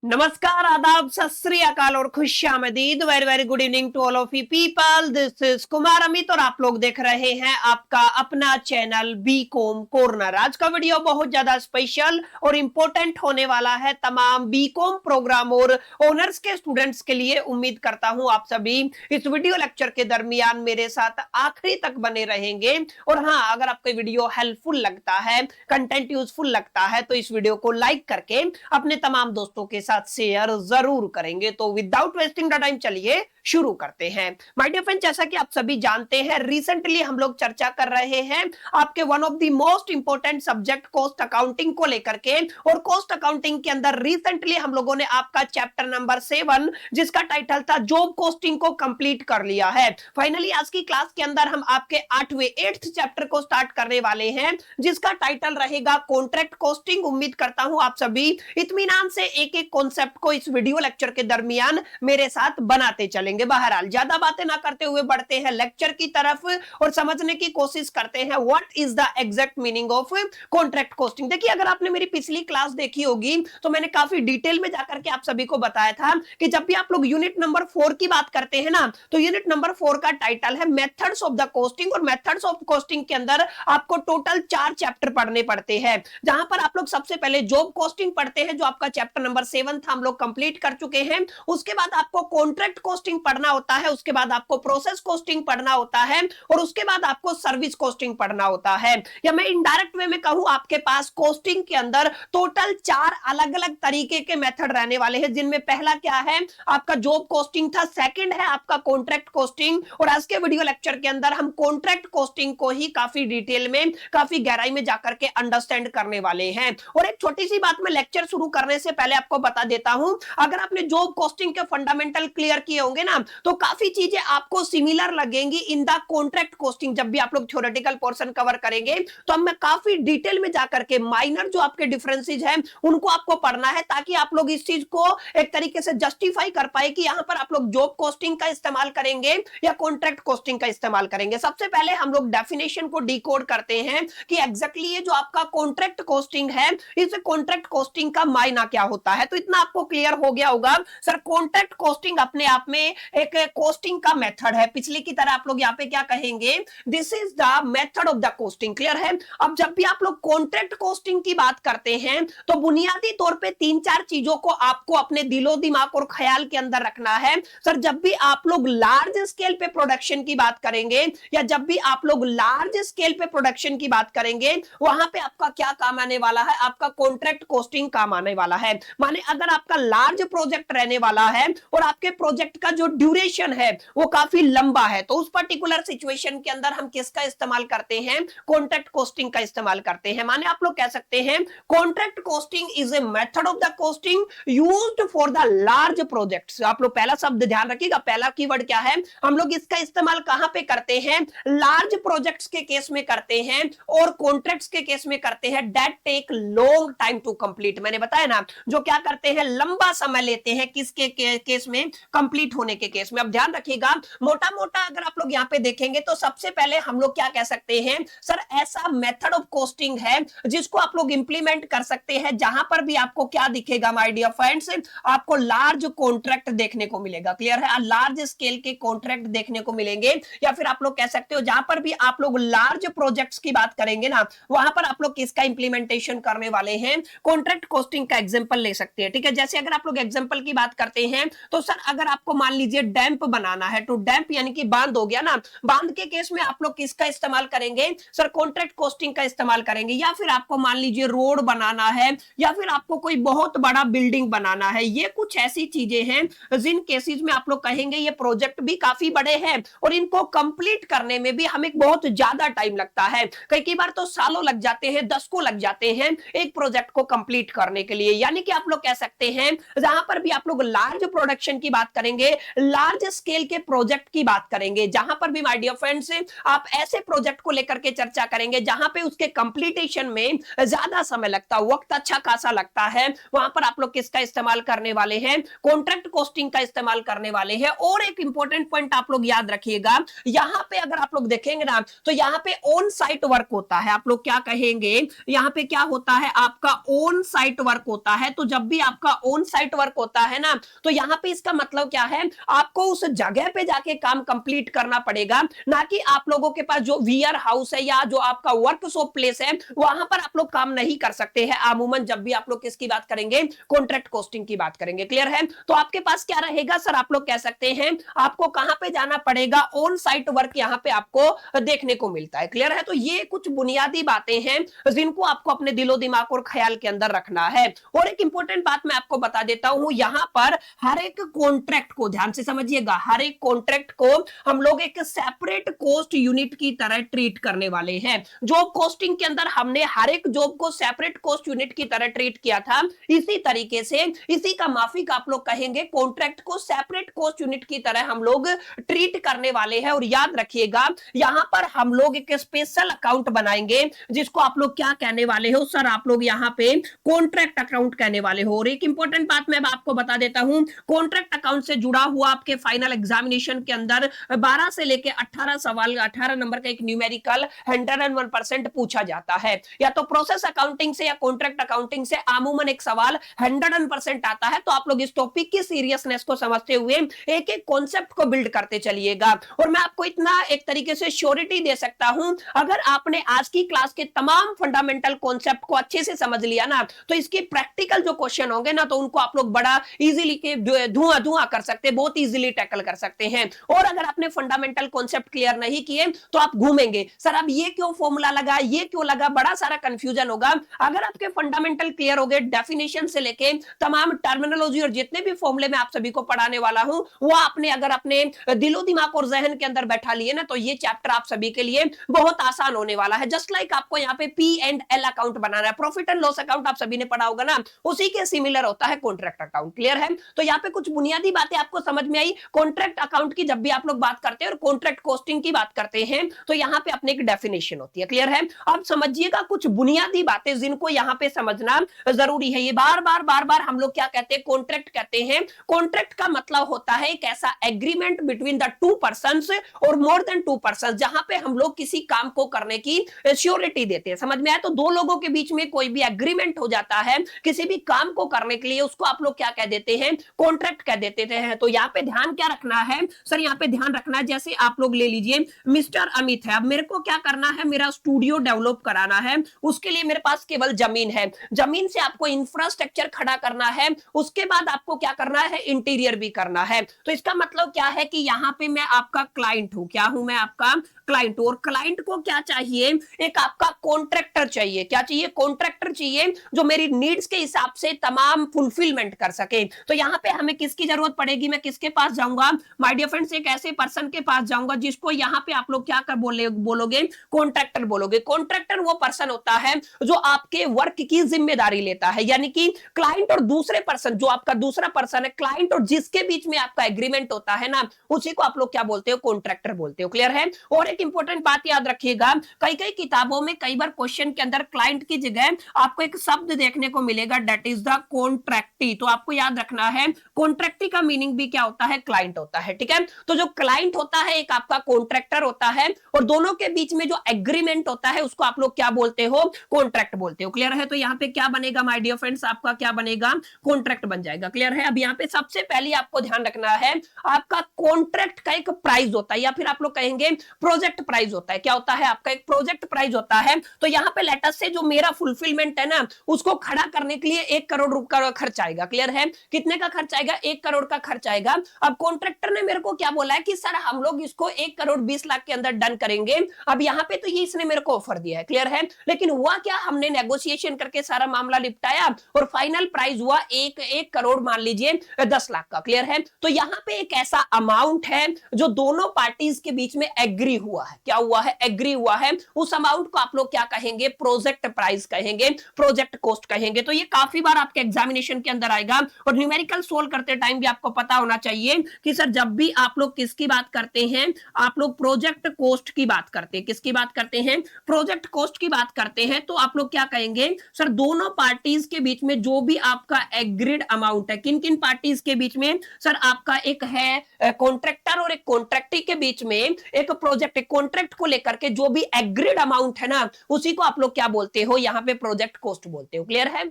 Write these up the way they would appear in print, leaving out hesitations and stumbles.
नमस्कार, आदाब, सत श्री अकाल और खुशामदीद। Very very good evening to all of you people. This is Kumar Amit और आप लोग देख रहे हैं आपका अपना चैनल बी कॉम कॉर्नर। आज का वीडियो बहुत ज्यादा स्पेशल और इंपॉर्टेंट होने वाला है तमाम बी कॉम प्रोग्राम और ऑनर्स के स्टूडेंट्स के लिए। उम्मीद करता हूं आप सभी इस वीडियो लेक्चर के दरमियान मेरे साथ आखिरी तक बने रहेंगे। और हाँ, अगर आपको वीडियो हेल्पफुल लगता है, कंटेंट यूजफुल लगता है, तो इस वीडियो को लाइक करके अपने तमाम दोस्तों के साथ शेयर जरूर करेंगे। तो विदाउट वेस्टिंग द टाइम चलिए शुरू करते हैं। माय डियर फ्रेंड, जैसा कि आप सभी जानते हैं, रिसेंटली हम लोग चर्चा कर रहे हैं आपके one of the most important subject cost accounting को लेकर के। और कॉस्ट अकाउंटिंग के अंदर रिसेंटली हम लोगों ने आपका चैप्टर नंबर 7 जिसका टाइटल था जॉब कॉस्टिंग को कंप्लीट कर लिया है। फाइनली आज की क्लास के अंदर हम आपके 8th चैप्टर को स्टार्ट करने वाले हैं जिसका टाइटल रहेगा कॉन्ट्रैक्ट कॉस्टिंग। उम्मीद करता हूं आप सभी इत्मीनान से एक एक कॉन्सेप्ट को इस वीडियो लेक्चर के दरमियान मेरे साथ बनाते चलेंगे। बहरहाल ज्यादा बातें ना करते हुए बढ़ते हैं लेक्चर की तरफ और समझने की कोशिश करते हैं what is the exact meaning of contract costing. देखिए, अगर आपने मेरी पिछली क्लास देखी होगी तो मैंने काफी डिटेल में जाकर के आप सभी को बताया था कि जब भी आप लोग यूनिट नंबर 4 की बात करते हैं ना, तो यूनिट नंबर 4 का टाइटल है मेथड्स ऑफ द कॉस्टिंग। और मेथड्स ऑफ कॉस्टिंग के अंदर आपको टोटल 4 चैप्टर पढ़ने पड़ते हैं, जहां पर आप लोग सबसे पहले जॉब कॉस्टिंग पढ़ते हैं जो आपका चैप्टर नंबर 7 था, हम लोग कंप्लीट कर चुके हैं। उसके बाद आपको कॉन्ट्रैक्ट कॉस्टिंग पढ़ना होता है, उसके बाद आपको प्रोसेस कॉस्टिंग पढ़ना होता है और उसके बाद आपको सर्विस कॉस्टिंग पढ़ना होता है। या मैं इनडायरेक्ट वे में कहूं, आपके पास कॉस्टिंग के अंदर टोटल 4 अलग अलग तरीके के मेथड रहने वाले हैं, जिनमें पहला क्या है आपका जॉब कॉस्टिंग था, सेकंड है आपका कॉन्ट्रैक्ट कॉस्टिंग। और आज के वीडियो लेक्चर के अंदर हम कॉन्ट्रैक्ट कॉस्टिंग को ही काफी डिटेल में, काफी गहराई में जाकर के अंडरस्टैंड करने वाले हैं। और एक छोटी सी बात मैं लेक्चर शुरू करने से पहले आपको बता देता हूं, अगर आपने जॉब कॉस्टिंग के फंडामेंटल क्लियर किए होंगे ना, तो काफी चीजें आपको सिमिलर लगेंगी इन द कॉन्ट्रैक्ट कॉस्टिंग। जब भी आप लोग थ्योरेटिकल पोर्शन कवर करेंगे तो हम काफी डिटेल में जाकर के माइनर जो आपके डिफरेंसेस हैं उनको आपको पढ़ना है, ताकि आप लोग इस चीज को एक तरीके से जस्टिफाई कर पाए कि यहां पर आप लोग जॉब कॉस्टिंग का इस्तेमाल करेंगे या कॉन्ट्रैक्ट कॉस्टिंग का इस्तेमाल करेंगे। सबसे पहले हम लोग डेफिनेशन को डिकोड करते हैं कि एग्जैक्टली ये जो आपका कॉन्ट्रैक्ट कॉस्टिंग है, इस कॉन्ट्रैक्ट कॉस्टिंग का मायना क्या होता है। तो इतना आपको क्लियर हो गया होगा। सर, कॉन्ट्रैक्ट कॉस्टिंग अपने आप में एक कॉस्टिंग का मेथड है। पिछले की तरह आप लोग यहाँ पे क्या कहेंगे, this is the method of the costing. Clear है। अब जब भी आप लोग कॉन्ट्रैक्ट कॉस्टिंग की बात करते हैं तो बुनियादी तौर पे 3-4 चीजों को आपको अपने दिलो दिमाग और ख्याल के अंदर रखना है। सर, जब भी आप लोग लार्ज स्केल पे प्रोडक्शन की बात करेंगे या जब भी आप लोग लार्ज स्केल पे प्रोडक्शन की बात करेंगे, वहां पे आपका क्या काम आने वाला है, आपका कॉन्ट्रैक्ट कॉस्टिंग काम आने वाला है। माने अगर आपका लार्ज प्रोजेक्ट रहने वाला है और आपके प्रोजेक्ट का जो ड्यूरेशन है वो काफी लंबा है, तो उस पर्टिकुलर सिचुएशन के अंदर हम किसका इस्तेमाल करते हैं, कॉन्ट्रैक्ट कॉस्टिंग का इस्तेमाल करते हैं। माने आप लोग कह सकते हैं contract costing is a method of the costing used for the large projects. आप लोग पहला शब्द ध्यान रखिएगा, पहला कीवर्ड क्या है, हम लोग इसका इस्तेमाल कहां पे करते हैं, लार्ज प्रोजेक्ट्स के केस में करते हैं और कॉन्ट्रैक्ट्स के केस में करते हैं that take long time to complete. मैंने बताया ना, जो क्या करते हैं, लंबा समय लेते हैं किसके केस में, कंप्लीट होने के केस में। अब ध्यान रखिएगा, मोटा मोटा अगर आप लोग यहाँ पे देखेंगे तो सबसे पहले हम लोग क्या कह सकते हैं, सर ऐसा मेथड ऑफ कॉस्टिंग है जिसको आप लोग इंप्लीमेंट कर सकते हैं जहां पर भी आपको क्या दिखेगा माय डियर फ्रेंड्स, आपको लार्ज कॉन्ट्रैक्ट देखने को मिलेगा। क्लियर है, लार्ज स्केल के कॉन्ट्रैक्ट देखने को मिलेंगे। या फिर आप लोग कह सकते हो जहां पर भी आप लोग लार्ज प्रोजेक्ट्स की बात करेंगे ना, वहां पर आप लोग किसका इंप्लीमेंटेशन करने वाले हैं, कॉन्ट्रैक्ट कॉस्टिंग का एग्जांपल ले सकते हैं। ठीक है, जैसे अगर आप लोग एग्जांपल की बात करते हैं तो सर अगर आपको मान लीजिए डैम्प बनाना है, तो डैम्प यानी कि बांध हो गया ना, बांध के केस में आप लोग किसका इस्तेमाल करेंगे, सर कॉन्ट्रैक्ट कॉस्टिंग का इस्तेमाल करेंगे। या फिर आपको मान लीजिए रोड बनाना है या फिर आपको कोई बहुत बड़ा बिल्डिंग बनाना है, ये कुछ ऐसी चीजें हैं जिन केसेस में आप लोग कहेंगे ये प्रोजेक्ट भी काफी बड़े हैं और इनको कंप्लीट करने में भी हमें बहुत ज्यादा टाइम लगता है। कई बार तो सालों लग जाते हैं, दशकों लग जाते हैं एक प्रोजेक्ट को कंप्लीट करने के लिए। यानी कि आप लोग कह सकते हैं जहां पर भी आप लोग लार्ज प्रोडक्शन की बात करेंगे, लार्ज स्केल के प्रोजेक्ट की बात करेंगे, जहां पर भी माय डियर फ्रेंड्स आप ऐसे प्रोजेक्ट को लेकर के चर्चा करेंगे जहां पे उसके कंप्लीटेशन में ज्यादा समय लगता है, वक्त अच्छा खासा लगता है, वहां पर आप लोग किसका इस्तेमाल करने वाले हैं, कॉन्ट्रैक्ट कॉस्टिंग का इस्तेमाल करने वाले हैं। और एक इंपॉर्टेंट पॉइंट आप लोग याद रखिएगा, यहां पे अगर आप लोग देखेंगे ना तो यहां पे ऑन साइट वर्क होता है। आप लोग क्या कहेंगे, यहां पे क्या होता है, आपका ऑन साइट वर्क होता है। तो जब भी आपका ऑन साइट वर्क होता है ना, तो यहाँ पे इसका मतलब क्या है, आपको उस जगह पे जाके काम कंप्लीट करना पड़ेगा, ना कि आप लोगों के पास जो वेयर हाउस है या जो आपका वर्कशॉप प्लेस है वहां पर आप लोग काम नहीं कर सकते हैं अमूमन जब भी आप लोग किसकी बात करेंगे, कॉन्ट्रैक्ट कॉस्टिंग की बात करेंगे। क्लियर है? तो आपके पास क्या रहेगा सर, आप लोग कह सकते हैं आपको कहां पे जाना पड़ेगा, ऑन साइट वर्क यहां पे आपको देखने को मिलता है। क्लियर है? तो ये कुछ बुनियादी बातें हैं जिनको आपको अपने दिलो दिमाग और ख्याल के अंदर रखना है। और एक इंपॉर्टेंट बात मैं आपको बता देता हूं, यहां पर हर एक कॉन्ट्रैक्ट को ध्यान से समझिएगा, हर एक कॉन्ट्रैक्ट को हम लोग एक सेपरेट कॉस्ट यूनिट की तरह ट्रीट करने वाले हैं। जॉब कॉस्टिंग के अंदर हमने हर एक जॉब को सेपरेट कॉस्ट यूनिट की तरह ट्रीट किया था, इसी तरीके से इसी का माफिक आप लोग कहेंगे कॉन्ट्रैक्ट को सेपरेट कॉस्ट यूनिट की तरह हम लोग ट्रीट करने वाले हैं। और याद रखिएगा यहां पर हम लोग एक स्पेशल अकाउंट बनाएंगे जिसको आप लोग क्या कहने वाले हो सर, आप लोग यहां पे कॉन्ट्रैक्ट अकाउंट कहने वाले हो। और एक इंपॉर्टेंट बात मैं आपको बता देता हूं, कॉन्ट्रैक्ट अकाउंट से जुड़ा हुआ आपके फाइनल एग्जामिनेशन के अंदर 12 से लेके 18 सवाल, 18 नंबर का एक न्यूमेरिकल 101% पूछा जाता है। या तो प्रोसेस अकाउंटिंग से या कॉन्ट्रैक्ट अकाउंटिंग से अमूमन एक सवाल 100% आता है। तो आप लोग इस टॉपिक की सीरियसनेस को समझते हुए एक एक कॉन्सेप्ट को बिल्ड करते चलिएगा। और मैं आपको इतना एक तरीके से श्योरिटी दे सकता हूं, अगर आपने आज की क्लास के तमाम फंडामेंटल कॉन्सेप्ट को अच्छे से समझ लिया ना, तो इसके प्रैक्टिकल जो क्वेश्चन होंगे ना, तो उनको आप लोग बड़ा इजीली के धुआं कर सकते हैं, बहुत इजीली टैकल कर सकते हैं। और अगर आपने फंडामेंटल कॉन्सेप्ट क्लियर नहीं किए तो आप घूमेंगे, सर अब ये क्यों फॉर्मूला लगा, ये क्यों लगा, बड़ा सारा कंफ्यूजन होगा। अगर आपके फंडामेंटल क्लियर हो गए, डेफिनेशन से लेके तमाम टर्मिनोलॉजी और जितने भी फॉर्मूले मैं आप सभी को पढ़ाने वाला हूं, वो आपने अगर अपने दिलो दिमाग और जहन के अंदर बैठा लिए ना, तो ये चैप्टर आप सभी के लिए बहुत आसान होने वाला है। जस्ट लाइक आपको यहाँ पे P&L अकाउंट बनाना है, प्रॉफिट एंड लॉस अकाउंट आप सभी ने पढ़ा होगा ना, उसी के सिमिलर होता है कॉन्ट्रैक्ट अकाउंट। क्लियर है? तो यहाँ पे कुछ बुनियादी बातें आपको समझ में आई। कॉन्ट्रैक्ट अकाउंट की जब भी आप लोग बात करते हैं और कॉन्ट्रैक्ट कॉस्टिंग की बात करते हैं, तो यहाँ पे अपने एक डेफिनेशन होती है। क्लियर है? अब समझिएगा कुछ बुनियादी बातें जिनको यहाँ पे समझना जरूरी है। ये बार बार हम लोग क्या कहते हैं, कॉन्ट्रैक्ट कहते हैं। कॉन्ट्रैक्ट का मतलब होता है एक ऐसा agreement between the two persons और मोर देन टू पर्संस, जहां पे हम लोग किसी काम को करने की श्योरिटी देते हैं। समझ में आया? तो दो लोगों के बीच में कोई भी एग्रीमेंट हो जाता है किसी भी काम को करने के लिए, उसको आप लोग क्या कह देते हैं, कॉन्ट्रैक्ट कह देते हैं। तो यहाँ पे ध्यान क्या रखना है सर, यहाँ पे ध्यान रखना है, जैसे आप लोग ले लीजिए मिस्टर अमित है, अब मेरे को क्या करना है, मेरा स्टूडियो डेवलप कराना है, उसके लिए मेरे पास केवल जमीन है, जमीन से आपको इंफ्रास्ट्रक्चर खड़ा करना है, उसके बाद आपको क्या करना है, इंटीरियर भी करना है। तो इसका मतलब क्या है कि यहाँ पे मैं आपका क्लाइंट हूं, क्या हूं मैं आपका क्लाइंट, और क्लाइंट को क्या चाहिए, एक आपका कॉन्ट्रैक्टर चाहिए। क्या चाहिए? कॉन्ट्रैक्टर चाहिए जो मेरी नीड्स के हिसाब से तमाम फुलफिलमेंट कर सके। तो यहाँ पे हमें किसकी जरूरत पड़ेगी, मैं किसके पास जाऊंगा माय डियर फ्रेंड्स, एक ऐसे पर्सन के पास जाऊंगा जिसको यहाँ पे आप लोग क्या कर बोलोगे, कॉन्ट्रैक्टर बोलोगे। कॉन्ट्रैक्टर वो पर्सन होता है जो आपके वर्क की जिम्मेदारी लेता है, यानी कि क्लाइंट और दूसरे पर्सन, जो आपका दूसरा पर्सन है, क्लाइंट और जिसके बीच में आपका एग्रीमेंट होता है ना, उसी को आप लोग क्या बोलते हो, कॉन्ट्रैक्टर बोलते हो। क्लियर है? और एक इंपॉर्टेंट बात याद रखिएगा, कई किताबों में कई बार क्वेश्चन के अंदर क्लाइंट की जगह आपको एक शब्द देखने को मिलेगा, दैट इज द कॉन्ट्रैक्टी। तो आपको याद रखना है कॉन्ट्रैक्टी का मीनिंग भी क्या होता है, क्लाइंट होता है। ठीक है? तो जो क्लाइंट होता है एक आपका कॉन्ट्रैक्टर होता है, और दोनों के बीच में जो एग्रीमेंट होता है उसको आप लोग क्या बोलते हो, कॉन्ट्रैक्ट बोलते हो। क्लियर है? तो यहाँ पे क्या बनेगा माय डियर फ्रेंड्स, आपका क्या बनेगा, कॉन्ट्रैक्ट बन जाएगा। क्लियर है? अब यहाँ पे सबसे पहले आपको ध्यान रखना है, आपका कॉन्ट्रैक्ट का एक प्राइस होता है, या फिर आप लोग कहेंगे प्रोजेक्ट प्राइस होता है। क्या होता है? आपका एक प्रोजेक्ट प्राइस होता है। तो यहाँ पे लेटर से जो मेरा फुलफिलमेंट है ना, उसको खड़ा करने के लिए 1 करोड़ रुपए का खर्च आएगा। क्लियर है? कितने का खर्च आएगा, 1 करोड़ का खर्च आएगा। अब कॉन्ट्रैक्टर ने मेरे को क्या बोला है कि सर हम लोग इसको 1 करोड़ 20 लाख के अंदर डन करेंगे। अब यहाँ पे तो ये इसने मेरे को ऑफर दिया है। क्लियर है? लेकिन हुआ क्या, हमने नेगोशिएशन करके सारा मामला निपटाया और फाइनल प्राइस हुआ 1 करोड़ मान लीजिए 10 लाख का। क्लियर है? तो यहाँ पे एक ऐसा अमाउंट है जो दोनों पार्टीज के बीच में एग्री हुआ है। क्या हुआ है? एग्री हुआ है। उस अमाउंट को आप लोग क्या कहेंगे, प्रोजेक्ट प्राइस कहेंगे, प्रोजेक्ट कॉस्ट कहेंगे। तो ये काफी बार आपके एग्जामिनेशन के अंदर आएगा, और न्यूमेरिकल सोल्व करते टाइम भी आपको पता होना चाहिए कि सर जब भी आप लोग किसकी बात करते हैं, आप लोग प्रोजेक्ट कॉस्ट की बात करते हैं। किसकी बात करते हैं? प्रोजेक्ट कॉस्ट की बात करते हैं। तो आप लोग क्या कहेंगे, सर दोनों पार्टीज के बीच में जो भी आपका एग्रीड अमाउंट है, किन किन पार्टीज के बीच में, सर आपका एक है कॉन्ट्रैक्टर और एक कॉन्ट्रैक्टी के बीच में एक प्रोजेक्ट, एक कॉन्ट्रैक्ट को लेकर के जो भी एग्रीड अमाउंट है ना, उसी को आप लोग क्या बोलते हो, यहाँ पे प्रोजेक्ट कॉस्ट बोलते हो। क्लियर है?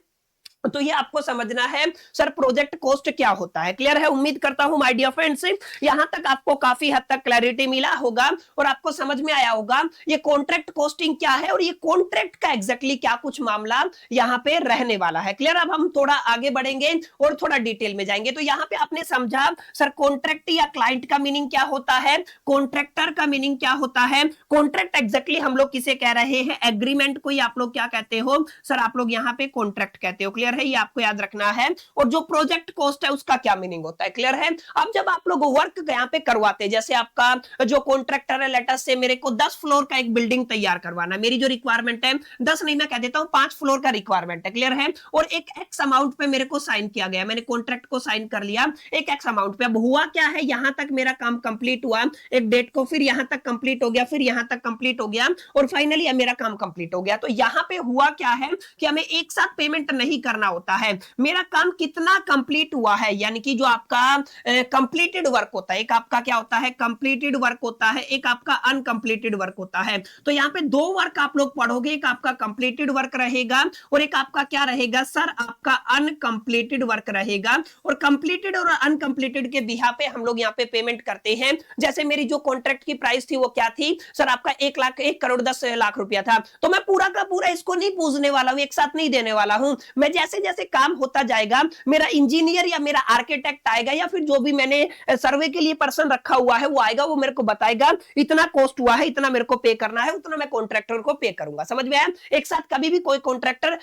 तो ये आपको समझना है सर प्रोजेक्ट कॉस्ट क्या होता है। क्लियर है? उम्मीद करता हूं माय डियर फ्रेंड्स यहां तक आपको काफी हद तक क्लैरिटी मिला होगा और आपको समझ में आया होगा ये कॉन्ट्रैक्ट कॉस्टिंग क्या है और ये कॉन्ट्रैक्ट का एग्जैक्टली क्या कुछ मामला यहां पे रहने वाला है। क्लियर? अब हम थोड़ा आगे बढ़ेंगे और थोड़ा डिटेल में जाएंगे। तो यहां पे आपने समझा सर कॉन्ट्रैक्ट या क्लाइंट का मीनिंग क्या होता है, कॉन्ट्रैक्टर का मीनिंग क्या होता है। कॉन्ट्रैक्ट एग्जैक्टली हम लोग किसे कह रहे हैं, एग्रीमेंट को ही आप लोग क्या कहते हो सर, आप लोग यहाँ पे कॉन्ट्रैक्ट कहते हो। क्लियर है? ये आपको याद रखना है। और जो प्रोजेक्ट कॉस्ट है उसका क्या मीनिंग होता है। क्लियर है? अब जब आप लोग वर्क यहाँ पे करवाते हैं, जैसे आपका जो कॉन्ट्रैक्टर है लेटस से मेरे को 10 फ्लोर का एक बिल्डिंग तैयार करवाना, मेरी जो रिक्वायरमेंट है 10 नहीं मैं कह देता हूँ 5 फ्लोर का रिक्वायरमेंट है। क्लियर है? और एक एक्स अमाउंट पे मेरे को साइन किया गया, मैंने कॉन्ट्रैक्ट को साइन कर लिया एक एक्स अमाउंट पे। अब हुआ क्या है, यहां तक मेरा काम कंप्लीट हुआ एक डेट को, फिर यहां तक कंप्लीट हो गया, फिर यहां तक कंप्लीट हो गया और फाइनली मेरा काम कंप्लीट हो गया। तो यहां पे हुआ क्या है कि हमें एक साथ पेमेंट नहीं करना होता है, मेरा काम कितना कंप्लीट हुआ है, यानी कि जो आपका कंप्लीटेड वर्क होता है, एक आपका क्या होता है कंप्लीटेड वर्क होता है, एक आपका अनकंप्लीटेड वर्क होता है। तो यहाँ पे दो वर्क आप लोग पढ़ोगे, एक आपका कंप्लीटेड वर्क रहेगा और एक आपका क्या रहेगा सर, आपका अनकंप्लीटेड वर्क रहेगा। और कंप्लीटेड और अनकंप्लीटेड के बिहा पे हम लोग यहाँ पे पेमेंट करते हैं। जैसे मेरी जो कॉन्ट्रैक्ट की प्राइस थी वो क्या थी सर, आपका 1,10,00,000 रुपया था। तो मैं पूरा का पूरा इसको नहीं पूछने वाला हूं, एक साथ नहीं देने वाला हूं। मैं जैसे जैसे काम होता जाएगा, मेरा इंजीनियर या मेरा आर्किटेक्ट आएगा या फिर जो भी मैंने सर्वे के लिए पर्सन रखा हुआ है वो आएगा, वो मेरे को बताएगा इतना कॉस्ट हुआ है, इतना मेरे को पे करना है, उतना मैं कॉन्ट्रैक्टर को पे करूंगा। समझ में आया? एक साथ कभी भी कोई कॉन्ट्रैक्टर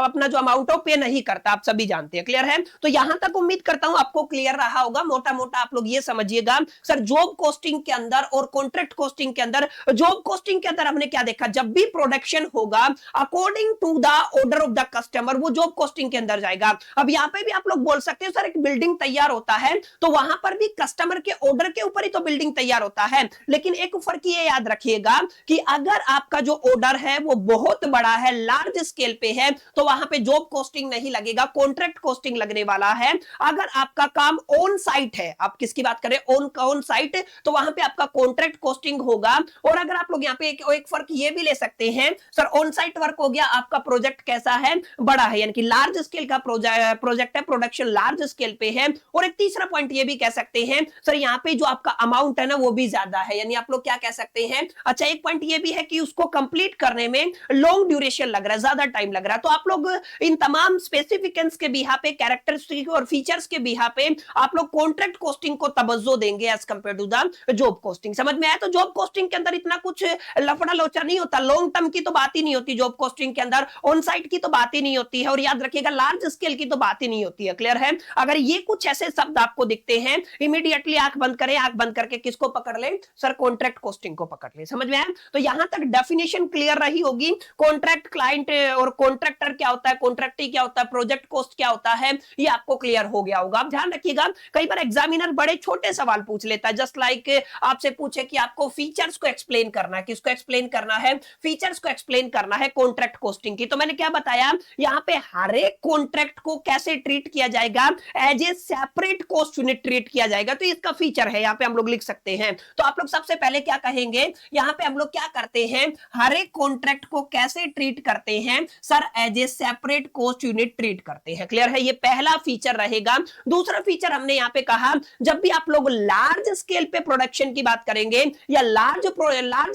अपना जो अमाउंट है पे नहीं करता, आप सभी जानते हैं। क्लियर है? तो यहां तक उम्मीद करता हूं आपको क्लियर रहा होगा। मोटा मोटा आप लोग ये समझिएगा सर, जॉब कॉस्टिंग के अंदर और कॉन्ट्रैक्ट कॉस्टिंग के अंदर, जॉब कॉस्टिंग के अंदर हमने क्या देखा, जब भी प्रोडक्शन होगा according to the order of the customer, वो जॉब कॉस्टिंग के अंदर जाएगा। अब यहां पे भी आप लोग बोल सकते हो सर एक बिल्डिंग तैयार होता है तो वहां पर भी कस्टमर के ऑर्डर के ऊपर ही तो बिल्डिंग तैयार होता है, लेकिन एक फर्क ये याद रखिएगा कि अगर आपका जो ऑर्डर है वो बहुत बड़ा है, लार्ज स्केल पे है, तो वहां पे जॉब कॉस्टिंग नहीं लगेगा, कॉन्ट्रैक्ट कॉस्टिंग लगने वाला है। अगर आपका काम ऑन साइट है, आप किसकी बात करें, ऑन साइट, तो वहां पे आपका कॉन्ट्रैक्ट कॉस्टिंग होगा। और अगर आप लोग यहाँ पे एक फर्क ये भी ले सकते हैं सर, ऑन साइट वर्क हो गया, आपका प्रोजेक्ट कैसा है, बड़ा है, यानी कि लार्ज स्केल का प्रोजेक्ट है, प्रोडक्शन लार्ज स्केल पे है। और एक तीसरा पॉइंट ये भी कह सकते हैं सर, यहाँ पे जो आपका अमाउंट है ना वो भी ज्यादा है, यानी आप लोग क्या कह सकते हैं, अच्छा एक पॉइंट ये भी है कि उसको कंप्लीट करने में लॉन्ग ड्यूरेशन लग रहा है, ज्यादा टाइम लग रहा है। तो आप लोग इन तमाम स्पेसिफिकेशंस के बिहा पे, कैरेक्टरिस्टिक और फीचर्स के बिहा पे आप लोग कॉन्ट्रैक्ट कॉस्टिंग को तवज्जो देंगे as compared to the job costing. समझ में आया? तो जॉब कॉस्टिंग के अंदर इतना कुछ लफड़ा लोचा नहीं होता, लॉन्ग टर्म की तो बात ही नहीं होती जॉब कॉस्टिंग के अंदर, ऑन साइट की तो बात ही नहीं होती है, और याद रखिएगा लार्ज स्केल की तो बात ही नहीं होती है। क्लियर है? अगर ये कुछ ऐसे शब्द आपको दिखते हैं, इमीडिएटली आंख बंद करें, आंख बंद करके किसको पकड़ ले सर, कॉन्ट्रैक्ट कॉस्टिंग को पकड़ ले। समझ में आया? तो यहां तक डेफिनेशन क्लियर रही होगी, कॉन्ट्रैक्ट, क्लाइंट और कॉन्ट्रैक्टर क्या होता है, कॉन्ट्रैक्टी क्या होता है, प्रोजेक्ट कॉस्ट क्या होता है, ये आपको क्लियर हो गया होगा। आप ध्यान रखिएगा, कई बार एग्जामिनर बड़े छोटे सवाल पूछ लेता है, जस्ट लाइक आपसे पूछे कि आपको फीचर्स को एक्सप्लेन करना है, किसको एक्सप्लेन करना है, फीचर्स को एक्सप्लेन करना है कॉन्ट्रैक्ट कॉस्टिंग की। तो मैंने क्या बताया, यहां पे हर एक कॉन्ट्रैक्ट को कैसे ट्रीट किया जाएगा, as a separate cost unit treat किया जाएगा। तो इसका फीचर है, यहां पे हम लोग लिख सकते हैं। तो आप लोग सबसे पहले क्या कहेंगे, यहां पे हम लोग क्या करते हैं, हर एक कॉन्ट्रैक्ट को कैसे ट्रीट करते हैं sir, as a separate cost unit treat करते हैं। क्लियर है? ये पहला फीचर रहेगा। दूसरा फीचर हमने यहां पे कहा, जब भी आप लोग लार्ज स्केल पे प्रोडक्शन की बात करेंगे या लार्ज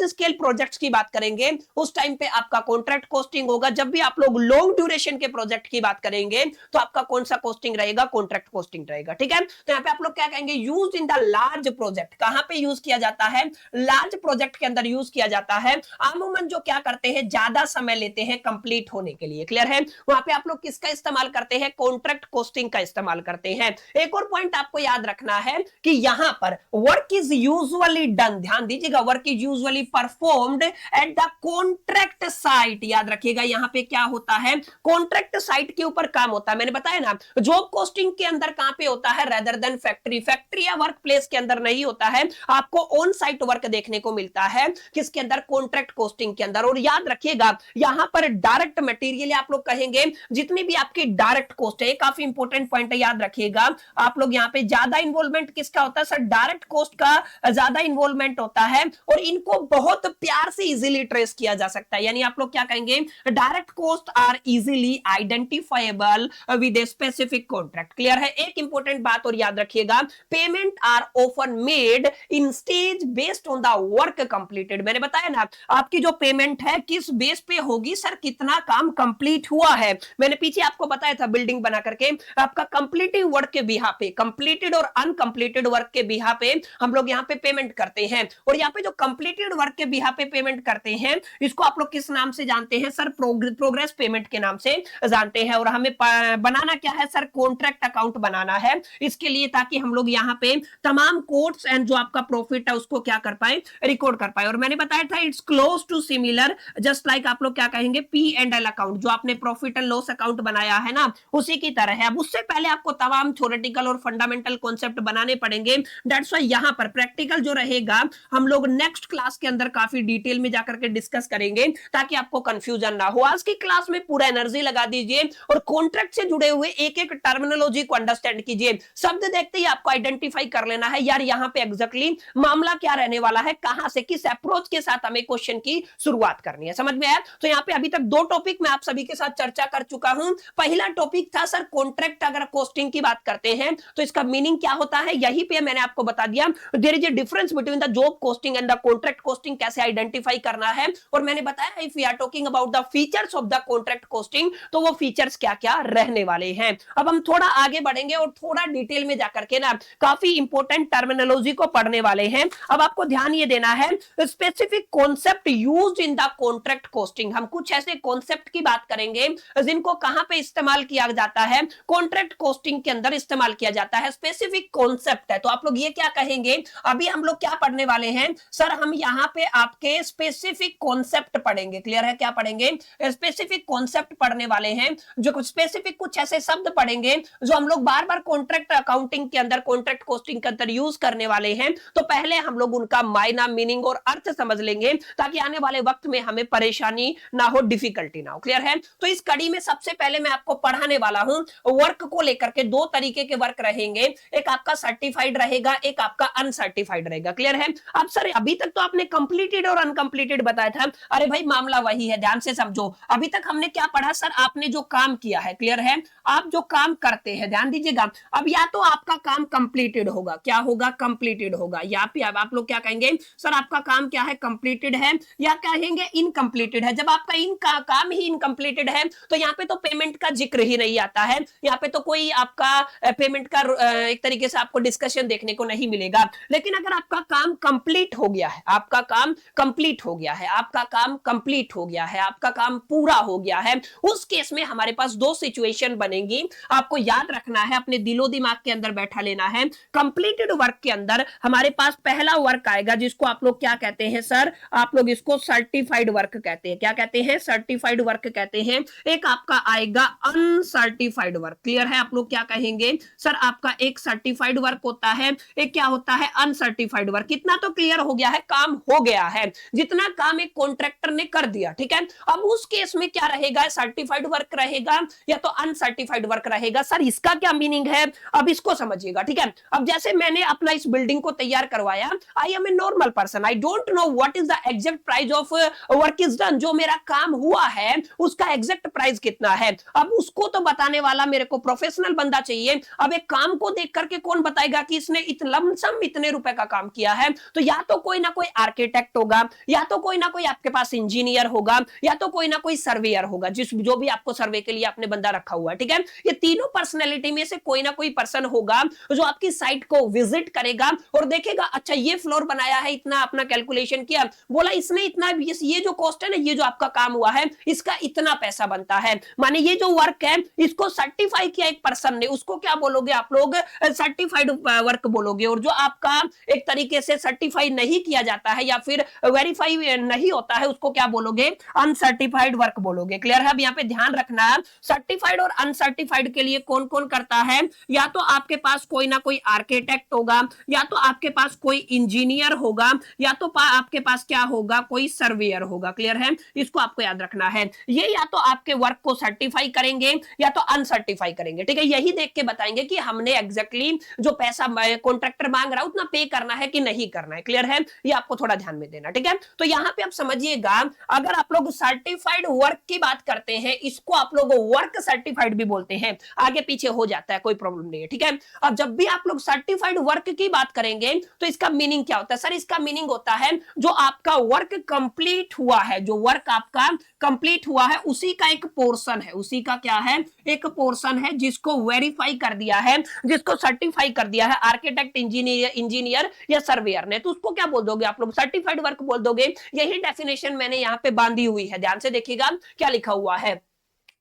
स्केल प्रोजेक्ट्स की बात करेंगे, उस टाइम पे आपका कॉन्ट्रैक्ट कॉस्टिंग होगा। जब भी आप लोग लॉन्ग ड्यूरेशन के प्रोजेक्ट की बात करेंगे तो आपका कौन सा कॉस्टिंग रहेगा, कॉन्ट्रैक्ट कॉस्टिंग रहेगा। ठीक है? तो यहां पे आप लोग क्या कहेंगे, use in the large project. कहां पे यूज किया जाता है, लार्ज प्रोजेक्ट के अंदर यूज किया जाता है। अमूमन जो क्या करते हैं, ज्यादा समय लेते हैं कंप्लीट होने के लिए। क्लियर है? वहां पे आप लोग किसका इस्तेमाल करते हैं, कॉन्ट्रैक्ट कॉस्टिंग का इस्तेमाल करते हैं। एक और पॉइंट आपको याद रखना है कि यहां पर वर्क इज यूजुअली डन, ध्यान दीजिएगा, work is usually performed at the contract site. याद रखिएगा, यहां पे क्या होता है, कॉन्ट्रैक्ट साइट के ऊपर काम होता है। मैंने बताया ना, जॉब कॉस्टिंग के अंदर कहां पे होता है, रेदर देन फैक्ट्री। फैक्ट्री या वर्क प्लेस के अंदर नहीं होता है, आपको ऑन साइट वर्क देखने को मिलता है किसके अंदर, कॉन्ट्रैक्ट कॉस्टिंग के अंदर। और याद रखिएगा, यहां पर डायरेक्ट मटेरियल आप लोग कहेंगे, जितनी भी आपकी डायरेक्ट कॉस्ट है, काफी इंपॉर्टेंट पॉइंट है, याद रखिएगा आप लोग, यहां पे ज्यादा इन्वॉल्वमेंट किसका होता है सर, डायरेक्ट कॉस्ट का ज्यादा इन्वॉल्वमेंट होता है, और इनको बहुत प्यार से इजीली ट्रेस किया जा सकता है। यानी आप लोग क्या कहेंगे, direct cost are easily identified identifiable with a specific contract. Clear है? एक इंपॉर्टेंट बात और याद रखिएगा, payment are often made in stage based on the work completed. मैंने बताया ना, आपकी जो पेमेंट है किस बेस पे होगी, सर कितना काम कंप्लीट हुआ है। मैंने पीछे आपको बताया था बिल्डिंग बना करके, आपका कंप्लीटेड वर्क के बिहा पे, कंप्लीटेड और अनकंप्लीटेड वर्क के बिहा पे हम लोग यहाँ पे पेमेंट करते हैं। और यहाँ पे जो कंप्लीटेड वर्क के बिहा पे पेमेंट करते हैं, इसको आप लोग किस नाम से जानते हैं? सर प्रोग्रेस पेमेंट के नाम से जानते हैं। और हमें बनाना क्या है सर? कॉन्ट्रैक्ट अकाउंट बनाना है इसके लिए, ताकि हम लोग यहाँ पे तमाम कोड्स एंड जो आपका प्रॉफिट है उसको क्या कर पाए? रिकॉर्ड कर पाए। और मैंने बताया था it's close to similar just like आप लोग क्या कहेंगे? P&L अकाउंट, जो आपने प्रॉफिट एंड लॉस अकाउंट बनाया है ना, उसी की तरह है। अब उससे पहले आपको तमाम थ्योरेटिकल और फंडामेंटल कॉन्सेप्ट बनाने पड़ेंगे। दैट्स व्हाई यहां पर प्रैक्टिकल जो रहेगा हम लोग नेक्स्ट क्लास के अंदर काफी डिटेल में जाकर के डिस्कस करेंगे, ताकि आपको कंफ्यूजन ना हो। आज की क्लास में पूरा एनर्जी लगा दीजिए और कॉन्ट्रैक्ट से जुड़े हुए एक एक टर्मिनोलॉजी को अंडरस्टैंड कीजिए। शब्द देखते ही आपको आइडेंटिफाई कर लेना है यार यहाँ पे एग्जैक्टली मामला क्या रहने वाला है, कहां से किस अप्रोच के साथ हमें क्वेश्चन की शुरुआत करनी है। समझ में आया? तो यहाँ पे अभी तक दो टॉपिक मैं आप सभी के साथ चर्चा कर चुका हूं। पहला टॉपिक था सर कॉन्ट्रैक्ट, अगर कॉस्टिंग की बात करते हैं तो इसका मीनिंग क्या होता है, यही पे मैंने आपको बता दिया। There is a difference between the job costing and the contract costing, कैसे आइडेंटिफाई करना है। और मैंने बताया if we are talking about the features of the contract costing, तो वो फीचर्स क्या क्या रहने वाले हैं। अब हम थोड़ा आगे बढ़ेंगे और थोड़ा डिटेल में जाकर के ना काफी इंपॉर्टेंट टर्मिनोलॉजी को पढ़ने वाले हैं। अब आपको ध्यान ये देना है, specific concept used in the contract costing. हम कुछ ऐसे कॉन्सेप्ट की बात करेंगे जिनको कहां पे इस्तेमाल किया जाता है? कॉन्ट्रैक्ट कॉस्टिंग के अंदर इस्तेमाल किया जाता है। स्पेसिफिक कॉन्सेप्ट है, तो आप लोग ये क्या कहेंगे? अभी हम लोग क्या पढ़ने वाले हैं सर? हम यहां पे आपके स्पेसिफिक कॉन्सेप्ट पढ़ेंगे। क्लियर है? क्या पढ़ेंगे? स्पेसिफिक कॉन्सेप्ट पढ़ने वाले हैं, जो कुछ स्पेसिफिक कुछ ऐसे शब्द पढ़ेंगे जो हम लोग बार बार कॉन्ट्रैक्ट अकाउंटिंग के अंदर, कॉन्ट्रैक्ट कॉस्टिंग के अंदर यूज करने वाले हैं। तो पहले हम लोग उनका मायना, मीनिंग और अर्थ समझ लेंगे, ताकि आने वाले वक्त में हमें परेशानी ना हो, डिफिकल्टी ना हो। क्लियर है? तो इस कड़ी में सबसे पहले मैं आपको पढ़ाने वाला हूं वर्क को लेकर के। दो तरीके के वर्क रहेंगे, एक आपका सर्टिफाइड रहेगा, एक आपका अनसर्टिफाइड रहेगा। क्लियर है? अब सर अभी तक तो आपने कंप्लीटेड और अनकंप्लीटेड बताया था। अरे भाई मामला वही है, ध्यान से समझो। अभी तक हमने क्या पढ़ा सर? आपने जो काम किया है, क्लियर है, आप जो काम करते हैं, ध्यान दीजिएगा। अब या तो आपका काम कंप्लीटेड होगा, क्या होगा? कंप्लीटेड होगा। या फिर अब आप लोग क्या कहेंगे? सर आपका काम क्या है? कंप्लीटेड है, या कहेंगे इनकंप्लीटेड है। जब आपका इनका काम ही इनकंप्लीटेड है तो यहाँ पे तो पेमेंट का जिक्र ही नहीं आता है, यहाँ पे तो कोई आपका पेमेंट का एक तरीके से आपको डिस्कशन देखने को नहीं मिलेगा। लेकिन अगर आपका काम कंप्लीट हो गया है, आपका काम कंप्लीट हो गया है, आपका काम कंप्लीट हो गया है, आपका काम पूरा हो गया है, उस केस में हमारे पास दो सिचुएशन बनेंगी। आपको याद रखना है, अपने दिलो दिमाग के अंदर बैठा लेना है। कंप्लीटेड वर्क के अंदर हमारे पास पहला वर्क आएगा जिसको आप लोग क्या कहते हैं सर? आप लोग इसको सर्टिफाइड वर्क कहते हैं। क्या कहते हैं? सर्टिफाइड वर्क कहते हैं। एक आपका आएगा अनसर्टिफाइड वर्क। क्लियर है? आप लोग क्या कहेंगे सर? आपका एक सर्टिफाइड वर्क होता है, एक क्या होता है? Uncertified work. कितना तो क्लियर हो गया है, काम हो गया है, जितना काम एक कॉन्ट्रैक्टर ने कर दिया। ठीक है? अब उस केस में क्या रहेगा? सर्टिफाइड वर्क रहेगा या तो अनसर्टिफाइड वर्क रहेगा। सर इसका क्या मीनिंग है? अब इसको समझिएगा। ठीक है? अब जैसे मैंने अपना इस बिल्डिंग को तैयार करवाया, I am a normal person, I don't know what is the exact price of work is done. जो मेरा काम हुआ है उसका एग्जैक्ट प्राइस कितना है, अब उसको तो बताने वाला मेरे को प्रोफेशनल बंदा चाहिए। अब एक काम को देख करके कौन बताएगा कि इसने लमसम इतने रुपए का काम किया है? तो या तो कोई ना कोई आर्किटेक्ट होगा, या तो कोई ना कोई आपके पास इंजीनियर होगा, या तो कोई ना कोई सर्वेयर होगा, जो भी आपको सर्वे के लिए आपने बंदा रखा हुआ है। ठीक है? ये तीनों पर्सनैलिटी में से कोई ना कोई पर्सन होगा जो आपकी साइट को विजिट करेगा और देखेगा, अच्छा ये फ्लोर बनाया है, इतना अपना कैलकुलेशन किया, बोला इसने इतना, ये जो कॉस्ट है ना, ये जो आपका काम हुआ है इसका इतना पैसा बनता है। माने ये जो वर्क है इसको सर्टिफाई किया एक पर्सन ने, उसको क्या बोलोगे आप लोग? सर्टिफाइड वर्क बोलोगे। और जो आपका एक तरीके से सर्टिफाई नहीं किया जाता है या फिर वेरीफाई नहीं होता है, उसको क्या बोलोगे? अनसर्टिफाइड वर्क बोलोगे। क्लियर है? अब यहाँ पे ध्यान रखना, सर्टिफाइड और अनसर्टिफाइड के लिए कौन कौन करता है? या तो आपके पास कोई ना कोई आर्किटेक्ट होगा, या तो आपके पास कोई इंजीनियर होगा, या तो आपके पास क्या होगा? कोई सर्वेयर होगा। क्लियर है? इसको आपको याद रखना है। ये या तो आपके वर्क को सर्टिफाई करेंगे या तो अनसर्टिफाई करेंगे। ठीक है? यही देख के बताएंगे कि हमने एग्जैक्टली जो पैसा कॉन्ट्रैक्टर मांग रहा है उतना पे करना है कि नहीं करना है। क्लियर है? ये आपको थोड़ा ध्यान में देना। ठीक है? तो यहां पे आप समझिएगा, अगर आप लोग सर्टिफाइड वर्क की बात करते हैं, इसको आप आप लोग वर्क सर्टिफाइड भी बोलते हैं, आगे पीछे हो जाता है, कोई प्रॉब्लम नहीं है, ठीक है। अब जब भी आप लोग सर्टिफाइड वर्क की बात करेंगे तो इसका मीनिंग क्या होता है सर? इसका मीनिंग होता है जो आपका वर्क कंप्लीट हुआ है, जो वर्क आपका कंप्लीट हुआ है उसी का एक पोर्शन है, उसी का क्या है, एक पोर्शन है जिसको वेरीफाई कर दिया है, जिसको सर्टिफाई कर दिया है आर्किटेक्ट, इंजीनियर या सर्वेयर ने, तो उसको क्या बोल दोगे आप लोग? सर्टिफाइड वर्क बोल दोगे। यही डेफिनेशन मैंने यहां पे बांधी हुई है, ध्यान से देखिएगा क्या लिखा हुआ है।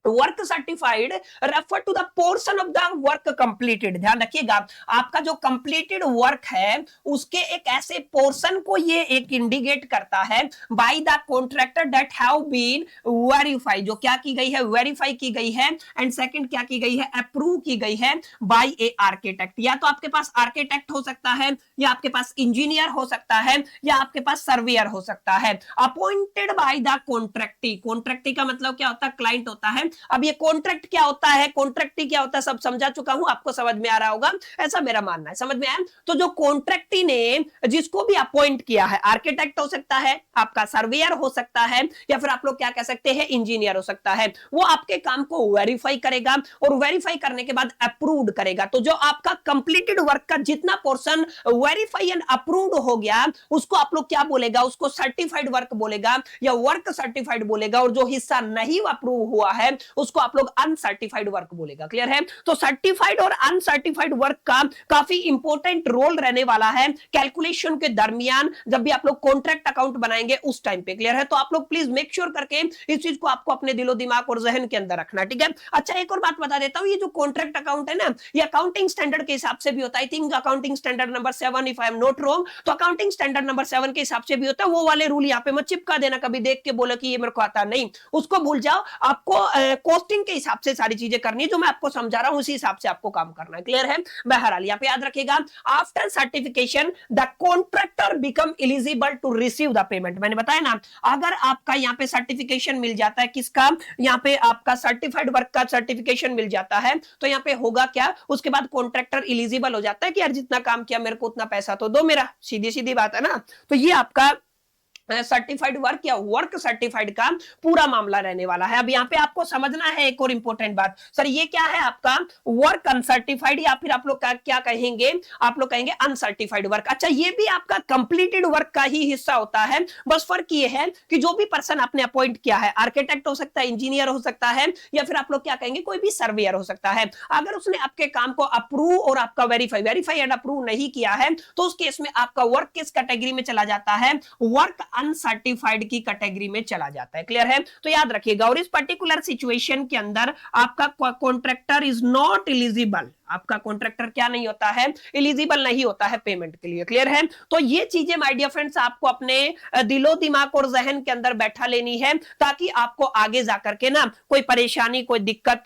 Work certified refer to the portion of the work completed. ध्यान रखिएगा, आपका जो कंप्लीटेड वर्क है उसके एक ऐसे पोर्शन को ये एक इंडिकेट करता है by the contractor that have been verify, जो क्या की गई है, वेरीफाई की गई है, एंड सेकंड क्या की गई है, अप्रूव की गई है बाय ए आर्किटेक्ट। या तो आपके पास आर्किटेक्ट हो सकता है, या आपके पास इंजीनियर हो सकता है, या आपके पास सर्वेयर हो सकता है, अपॉइंटेड बाय द कॉन्ट्रैक्टी। कॉन्ट्रैक्टी का मतलब क्या होता है? क्लाइंट होता है। अब ये कॉन्ट्रैक्ट क्या होता है, कॉन्ट्रैक्टी क्या होता है, सब समझा चुका हूं, आपको समझ में आ रहा होगा, ऐसा मेरा मानना है। समझ में आया? तो जो कॉन्ट्रैक्टी ने जिसको भी अपॉइंट किया है, आर्किटेक्ट हो सकता है, आपका सर्वेयर हो सकता है, या फिर आप लोग क्या कह सकते हैं, इंजीनियर हो सकता है, वो आपके काम को वेरीफाई करेगा और वेरीफाई करने के बाद अप्रूव्ड करेगा। तो जो आपका कंप्लीटेड वर्क का जितना पोर्शन वेरीफाई एंड अप्रूव्ड हो गया उसको आप लोग क्या बोलेगा? उसको सर्टिफाइड वर्क बोलेगा या वर्क सर्टिफाइड बोलेगा, और जो हिस्सा नहीं अप्रूव हुआ है उसको आप लोग अनसर्टिफाइड वर्क बोलेगा। क्लियर है? तो सर्टिफाइड और अनसर्टिफाइड वर्क का काफी इंपॉर्टेंट रोल रहने वाला है कैलकुलेशन के दरमियान, जब भी आप लोग कॉन्ट्रैक्ट अकाउंट बनाएंगे उस टाइम पे। क्लियर है? तो आप लोग प्लीज मेक श्योर करके इस चीज को आपको अपने दिलो दिमाग और जहन के अंदर रखना, ठीक है। अच्छा, एक और बात बता देता हूं, ये जो कॉन्ट्रैक्ट अकाउंट है ना, ये अकाउंटिंग स्टैंडर्ड के हिसाब से भी होता है। I think accounting standard number 7, if I am not wrong, तो अकाउंटिंग स्टैंडर्ड नंबर 7 के हिसाब से भी होता है। वो वाले रूल यहाँ पे मत चिपका देना, कभी देख के बोलो कि ये मेरे को आता नहीं, उसको भूल जाओ। आपको कॉस्टिंग के हिसाब से सारी चीजें करनी है, जो मैं आपको समझा रहा हूं उसी हिसाब से आपको काम करना है। क्लियर है? बहरहाल यहाँ पे याद रखिएगा, after certification the contractor become eligible to receive the payment. मैंने बताया ना, अगर आपका यहाँ पे सर्टिफिकेशन मिल जाता है, किसका? यहाँ पे आपका सर्टिफाइड वर्क का सर्टिफिकेशन मिल जाता है, तो यहाँ पे होगा क्या, उसके बाद कॉन्ट्रैक्टर एलिजिबल हो जाता है कि यार जितना काम किया मेरे को उतना पैसा तो दो मेरा। सीधी सीधी बात है ना। तो ये आपका सर्टिफाइड वर्क या वर्क सर्टिफाइड का पूरा मामला रहने वाला है। अब यहाँ पे आपको समझना है एक और इंपॉर्टेंट बात, सर ये क्या है आपका वर्क अनसर्टिफाइड, या फिर आप लोग क्या कहेंगे, आप लोग कहेंगे अनसर्टिफाइड वर्क। अच्छा, ये भी आपका कंप्लीटेड वर्क का ही हिस्सा होता है, बस फर्क ये है कि जो भी पर्सन आपने अपॉइंट किया है, आर्किटेक्ट हो सकता है, इंजीनियर हो सकता है, या फिर आप लोग क्या कहेंगे, कोई भी सर्वेयर हो सकता है, अगर उसने आपके काम को अप्रूव और आपका वेरीफाई एंड अप्रूव नहीं किया है, तो उस केस में आपका वर्क किस कैटेगरी में चला जाता है? वर्क अनसर्टिफाइड की कैटेगरी में चला जाता है। क्लियर है? तो याद रखिएगा, और इस पर्टिकुलर सिचुएशन के अंदर आपका कॉन्ट्रैक्टर इज नॉट एलिजिबल, आपका कॉन्ट्रैक्टर क्या नहीं होता है, एलिजिबल नहीं होता है पेमेंट के लिए। क्लियर है? तो ये चीजें माय डियर फ्रेंड्स आपको अपने दिलो दिमाग और जहन के अंदर बैठा लेनी है, ताकि आपको आगे जाकर के ना कोई परेशानी, कोई दिक्कत,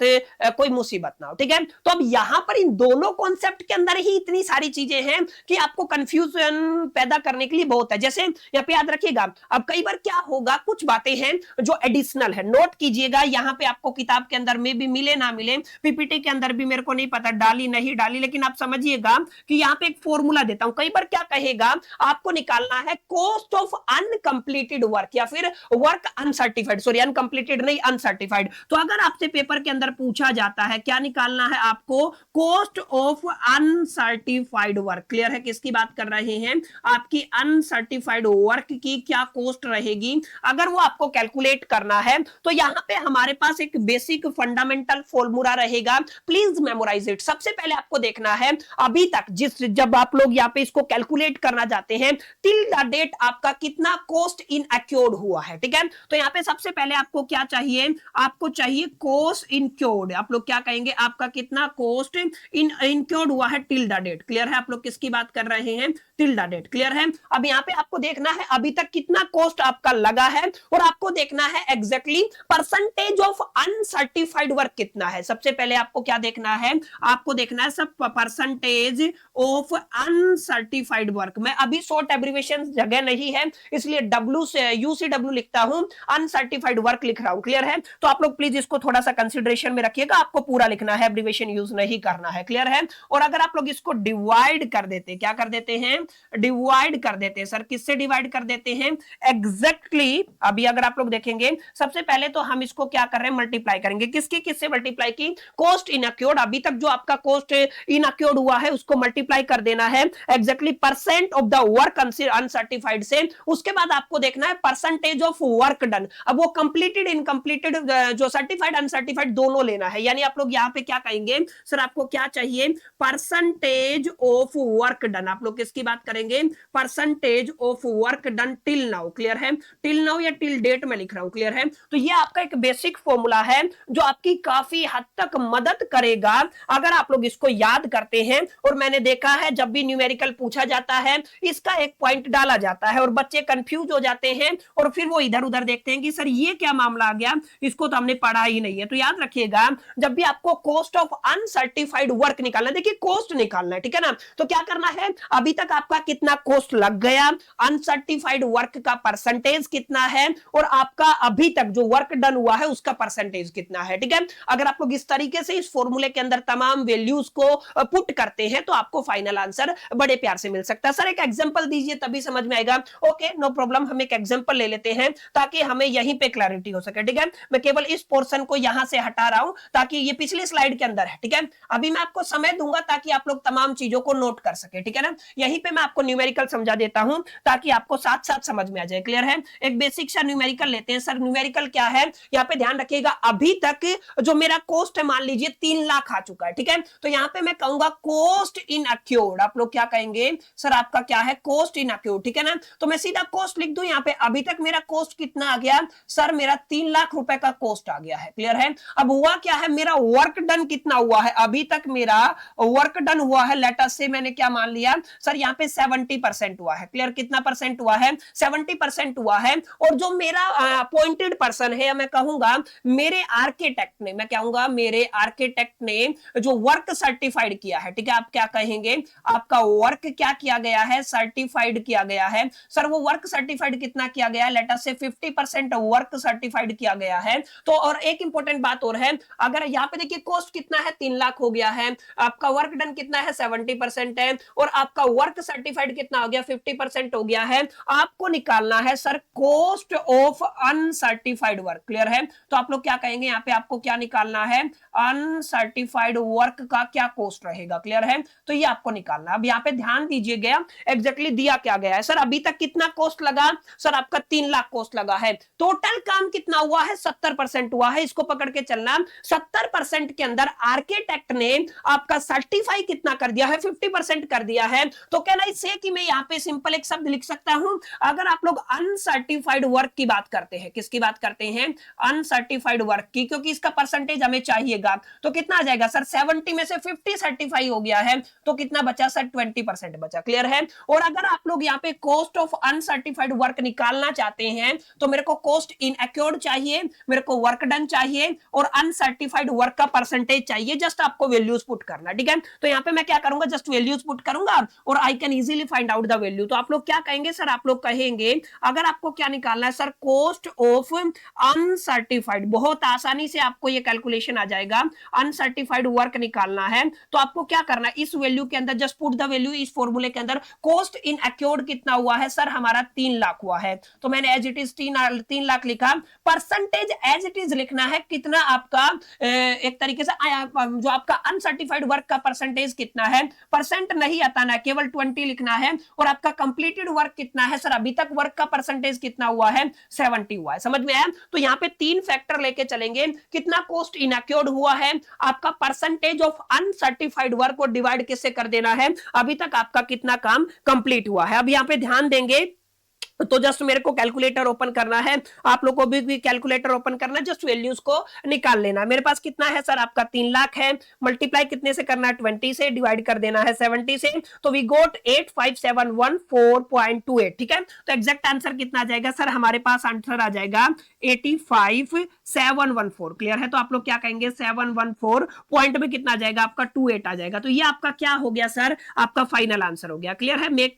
कोई मुसीबत ना हो। ठीक है? तो अब यहां पर इन दोनों कॉन्सेप्ट के अंदर ही इतनी सारी चीजें हैं कि आपको कंफ्यूजन पैदा करने के लिए बहुत है। जैसे यहाँ पे याद रखिएगा, अब कई बार क्या होगा, कुछ बातें हैं जो एडिशनल है, नोट कीजिएगा। यहाँ पे आपको किताब के अंदर में भी मिले ना मिले, पीपीटी के अंदर भी मेरे को नहीं पता डाली नहीं डाली, लेकिन आप समझिएगा कि यहाँ पे एक फॉर्मूला देता हूं। कई बार क्या कहेगा, आपको निकालना है कॉस्ट ऑफ अनकंप्लीटेड वर्क या फिर वर्क अनसर्टिफाइड, सॉरी अनकंप्लीटेड नहीं अनसर्टिफाइड। तो अगर आपसे पेपर के अंदर पूछा जाता है, क्या निकालना है आपको? Cost of uncertified work. Clear है? किसकी बात कर रहे हैं? आपकी अनसर्टिफाइड वर्क की क्या कॉस्ट रहेगी, अगर वो आपको कैलकुलेट करना है, तो यहां पे हमारे पास एक बेसिक फंडामेंटल फॉर्मूला रहेगा, प्लीज मेमोराइज इट। सबसे पहले आपको देखना है, अभी तक जब आप लोग यहाँ पे इसको कैलकुलेट करना चाहते हैं, टिल द डेट आपका कितना कॉस्ट इन एक्योर्ड हुआ है। ठीक है? तो यहाँ पे सबसे पहले आपको क्या चाहिए, आपको चाहिए कॉस्ट इनक्योर्ड। आप लोग क्या कहेंगे, आपका कितना कॉस्ट इन इनक्योर्ड हुआ है टिल द डेट। क्लियर है? आप लोग किसकी बात कर रहे हैं? Till the date. क्लियर है? अब यहाँ पे आपको देखना है अभी तक कितना कॉस्ट आपका लगा है, और आपको देखना है exactly percentage of uncertified work कितना है। सबसे पहले आपको क्या देखना है, आपको आपको देखना है सब परसेंटेज ऑफ अनसर्टिफाइड वर्क। मैं अभी शॉर्ट एब्रिविएशन जगह नहीं है इसलिए डब्ल्यू से यूसीडब्ल्यू लिखता हूं, अनसर्टिफाइड वर्क लिख रहा हूं। क्लियर है? तो आप लोग प्लीज इसको थोड़ा सा कंसिडरेशन में रखिएगा, आपको पूरा लिखना है, एब्रिविएशन यूज नहीं करना है। क्लियर है? और अगर आप लोग इसको डिवाइड कर देते, क्या कर देते हैं, डिवाइड कर देते हैं सर, किससे डिवाइड कर देते हैं, एग्जैक्टली अभी अगर आप लोग देखेंगे सबसे पहले तो हम इसको क्या कर रहे हैं, मल्टीप्लाई करेंगे, किसकी किससे मल्टीप्लाई की, कॉस्ट इनअक्योर्ड, अभी तक जो आपका कॉस्ट इनअक्योर्ड हुआ है उसको मल्टीप्लाई कर देना है exactly percent of the work uncertified से। उसके बाद आपको देखना है परसेंटेज ऑफ वर्क डन, अब वो कंप्लीटेड इनकम्प्लीटेड जो सर्टिफाइड अनसर्टिफाइड दोनों लेना है, यानी आप लोग यहाँ पे क्या कहेंगे सर, आपको क्या चाहिए, परसेंटेज ऑफ वर्क डन, आप लोग किसकी बात करेंगे, percentage of work done till now. Clear है? टिल नाउ या टिल डेट में लिख रहा हूं। क्लियर है? तो ये आपका एक बेसिक फॉर्मूला है जो आपकी काफी हद तक मदद करेगा अगर आप लोग इसको याद करते हैं। और मैंने देखा है जब भी न्यूमेरिकल पूछा जाता है इसका एक पॉइंट डाला जाता है और बच्चे कंफ्यूज हो जाते हैं और फिर वो इधर उधर देखते हैं कि सर ये क्या मामला आ गया, इसको तो हमने पढ़ा ही नहीं है। तो याद रखिएगा जब भी आपको कॉस्ट ऑफ अनसर्टिफाइड वर्क निकालना है, देखिए कॉस्ट निकालना है, ठीक है ना, तो क्या करना है, अभी तक आपका कितना कॉस्ट लग गया, अनसर्टिफाइड वर्क का परसेंटेज कितना है और आपका अभी तक जो वर्क डन हुआ है उसका परसेंटेज कितना है। ठीक है? अगर आप लोग इस तरीके से इस फॉर्मूले के अंदर तमाम वैल्यूज को पुट करते हैं तो आपको फाइनल आंसर बड़े प्यार से मिल सकता है। सर एक एग्जांपल दीजिए तभी समझ में आएगा। ओके नो प्रॉब्लम, हम एक एग्जांपल ले लेते हैं ताकि हमें यहीं पे क्लैरिटी हो सके। ठीक है? मैं केवल इस पोर्शन को यहां से हटा रहा हूं ताकि ये पिछली स्लाइड के अंदर है। ठीक है? अभी मैं आपको समय दूंगा ताकि आप लोग तमाम चीजों को नोट कर सके। ठीक है ना? यहीं पे मैं आपको न्यूमेरिकल समझा देता हूं ताकि आपको साथ साथ समझ में आ जाए। क्लियर है? एक बेसिक सा न्यूमेरिकल लेते हैं। सर न्यूमेरिकल क्या है, यहाँ पे ध्यान रखिएगा, अभी तक जो मेरा कॉस्ट है मान लीजिए 3 लाख आ चुका है। ठीक है? तो यहाँ पे मैं कहूंगा कॉस्ट इन अक्योर्ड, आप लोग क्या कहेंगे सर, आपका क्या है, कॉस्ट इन अक्योर्ड। ठीक है ना? तो मैं सीधा कॉस्ट लिख दूं यहाँ पे, अभी तक मेरा कॉस्ट कितना आ गया सर, मेरा 3 लाख रुपए का कॉस्ट आ गया है। क्लियर है? अब हुआ क्या है, मेरा वर्क डन कितना हुआ है, अभी तक मेरा वर्क डन हुआ है, लेट अस से मैंने क्या मान लिया सर, यहाँ पे 70% हुआ है। क्लियर? कितना परसेंट हुआ है, 70% हुआ है। और जो मेरा अपॉइंटेड पर्सन है, मैं कहूंगा मेरे आर्किटेक्ट ने, मैं कहूंगा मेरे आर्किटेक्ट ने जो वर्क सर्टिफाइड किया है। ठीक है? आप क्या कहेंगे, आपका वर्क क्या किया गया है, सर्टिफाइड किया गया है। सर वो वर्क सर्टिफाइड कितना किया गया है, लेट अस से 50% वर्क सर्टिफाइड किया गया है। तो और एक इंपॉर्टेंट बात और है, अगर यहाँ पे देखिए कॉस्ट कितना है, 3 लाख हो गया है, आपका वर्क डन कितना है, 70% है, और आपका वर्क सर्टिफाइड कितना हो गया, 50% हो गया है। आपको निकालना है sir cost of uncertified work. Clear है? तो आप लोग क्या कहेंगे, यहाँ पे आपको क्या निकालना है, अनसर्टिफाइड वर्क का क्या कॉस्ट रहेगा। क्लियर है? तो ये आपको निकालना। अब यहाँ पे ध्यान दीजिएगा एग्जैक्टली दिया क्या गया है, सर अभी तक कितना कॉस्ट लगा, सर आपका 3 लाख कॉस्ट लगा है, टोटल काम कितना हुआ है, 70% हुआ है। इसको पकड़ के चलना, 70% के अंदर आर्किटेक्ट ने आपका सर्टिफाई कितना कर दिया है, 50% कर दिया है। तो कहना इससे कि मैं यहाँ पे सिंपल एक शब्द लिख सकता हूं, अगर आप लोग अनसर्टिफाइड वर्क की बात करते हैं, किसकी बात करते हैं, अनसर्टिफाइड वर्क की, क्योंकि इसका परसेंटेज हमें चाहिएगा, तो कितना आ जाएगा सर, 70 में से 50 सर्टिफाई हो गया है, तो कितना बचा सर, 20% बचा। क्लियर है? और अगर आप लोग यहाँ पे कॉस्ट ऑफ अनसर्टिफाइड वर्क निकालना चाहते हैं तो मेरे को कॉस्ट इन अक्योर्ड चाहिए, मेरे को वर्क डन चाहिए और अनसर्टिफाइड वर्क का परसेंटेज चाहिए। जस्ट आपको वैल्यूज पुट करना। ठीक है? तो यहाँ पे मैं क्या करूंगा, जस्ट वैल्यूज पुट करूंगा और I can easily find out the value. तो आप लोग क्या कहेंगे सर, आप लोग कहेंगे अगर आपको क्या निकालना है सर, कॉस्ट ऑफ अनसर्टिफाइड, बहुत आसानी से आपको ये कैलकुलेशन आ जाएगा, अनसर्टिफाइड वर्क निकालना है तो आपको क्या करना है, इस वैल्यू के अंदर जस्ट पुट द वैल्यू, इस फॉर्मूले के अंदर कॉस्ट इन अक्योर्ड कितना हुआ है सर, हमारा 3 लाख हुआ है, तो मैंने एज इट इज 3 लाख लिखा। परसेंटेज एज इट इज लिखना है, कितना आपका एक तरीके से जो आपका अनसर्टिफाइड वर्क का परसेंटेज कितना है, परसेंट नहीं आता ना, केवल 20 लिखना है। और आपका कंप्लीटेड वर्क कितना है सर, अभी तक वर्क का परसेंटेज कितना हुआ है, 70 हुआ है। समझ में आया? तो यहाँ पे 3 फैक्टर लेके चलेंगे, कितना कॉस्ट इनअक्योर्ड हुआ है, आपका परसेंटेज ऑफ अनसर्टिफाइड वर्क को डिवाइड किससे कर देना है, अभी तक आपका कितना काम कंप्लीट हुआ है। अब यहाँ पे ध्यान देंगे तो जस्ट मेरे को कैलकुलेटर ओपन करना है, आप लोग को भी कैलकुलेटर ओपन करना है, जस्ट वैल्यूज को निकाल लेना। मेरे पास कितना है सर, आपका 3 लाख है, मल्टीप्लाई कितने से करना है, 20 से, डिवाइड कर देना है 70 से, तो वी गोट 85714.28। ठीक है, तो एग्जैक्ट आंसर कितना आ जाएगा सर, हमारे पास आंसर आ जाएगा 85714। क्लियर है, तो आप लोग क्या कहेंगे, 714 पॉइंट में कितना आ जाएगा आपका 28 आ जाएगा। तो ये आपका क्या हो गया सर, आपका फाइनल आंसर हो गया। क्लियर है, मेक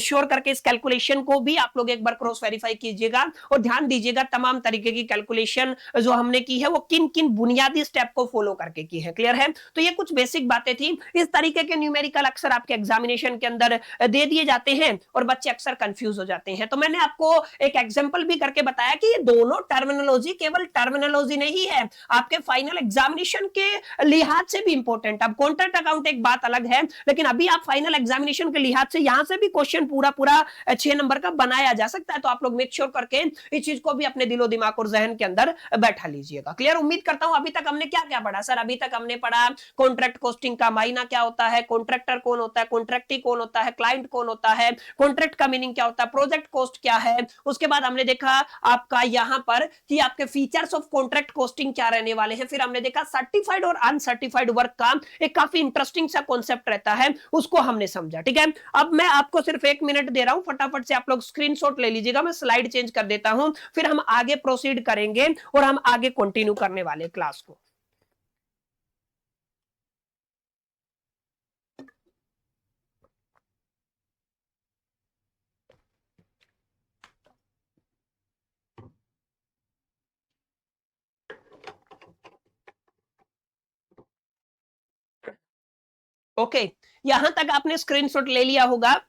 श्योर करके इस कैलकुलेशन को भी आप लोग एक बार क्रॉस वेरीफाई कीजिएगा और ध्यान दीजिएगा तमाम तरीके की कैलकुलेशन जो हमने की है वो किन किन बुनियादी स्टेप को फॉलो करके की है। क्लियर है, तो ये कुछ बेसिक बातें थी। इस तरीके के न्यूमेरिकल अक्सर आपके एग्जामिनेशन के अंदर दे दिए जाते हैं और बच्चे अक्सर कंफ्यूज हो जाते हैं। तो मैंने आपको एक एग्जांपल भी करके बताया कि ये दोनों टर्मिनोलॉजी केवल टर्मिनोलॉजी नहीं है, आपके फाइनल एग्जामिनेशन के लिहाज से भी इंपॉर्टेंट। अब कॉन्ट्रैक्ट अकाउंट एक बात अलग है, लेकिन अभी आप फाइनल एग्जामिनेशन के लिहाज से यहां से भी क्वेश्चन पूरा पूरा 6 नंबर का बनाया जा सकता है। तो आप लोग मेक श्योर करके इस चीज को भी अपने दिलो दिमाग और जहन के अंदर बैठा लीजिएगा। क्लियर, उम्मीद करता हूं अभी तक हमने क्या क्या पढ़ा सर, अभी तक हमने पढ़ा कॉन्ट्रैक्ट कॉस्टिंग का मायना क्या होता है, कॉन्ट्रैक्टर कौन होता है, कॉन्ट्रैक्टी कौन होता है, क्लाइंट कौन होता है, कॉन्ट्रैक्ट का मीनिंग क्या होता है, प्रोजेक्ट कॉस्ट क्या है। उसके बाद हमने देखा आपका यहां पर कि आपके फीचर्स ऑफ कॉन्ट्रैक्ट कॉस्टिंग क्या रहने वाले हैं। फिर हमने देखा सर्टिफाइड और अनसर्टिफाइड वर्क का एक काफी इंटरेस्टिंग सा कॉन्सेप्ट रहता है, उसको हमने समझा। ठीक है, अब मैं आपको सिर्फ 1 मिनट दे रहा हूं, फटाफट से आप लोग स्क्रीनशॉट ले लीजिएगा, मैं स्लाइड चेंज कर देता हूं, फिर हम आगे प्रोसीड करेंगे और हम आगे कंटिन्यू करने वाले क्लास को। ओके, यहां तक आपने स्क्रीनशॉट ले लिया होगा।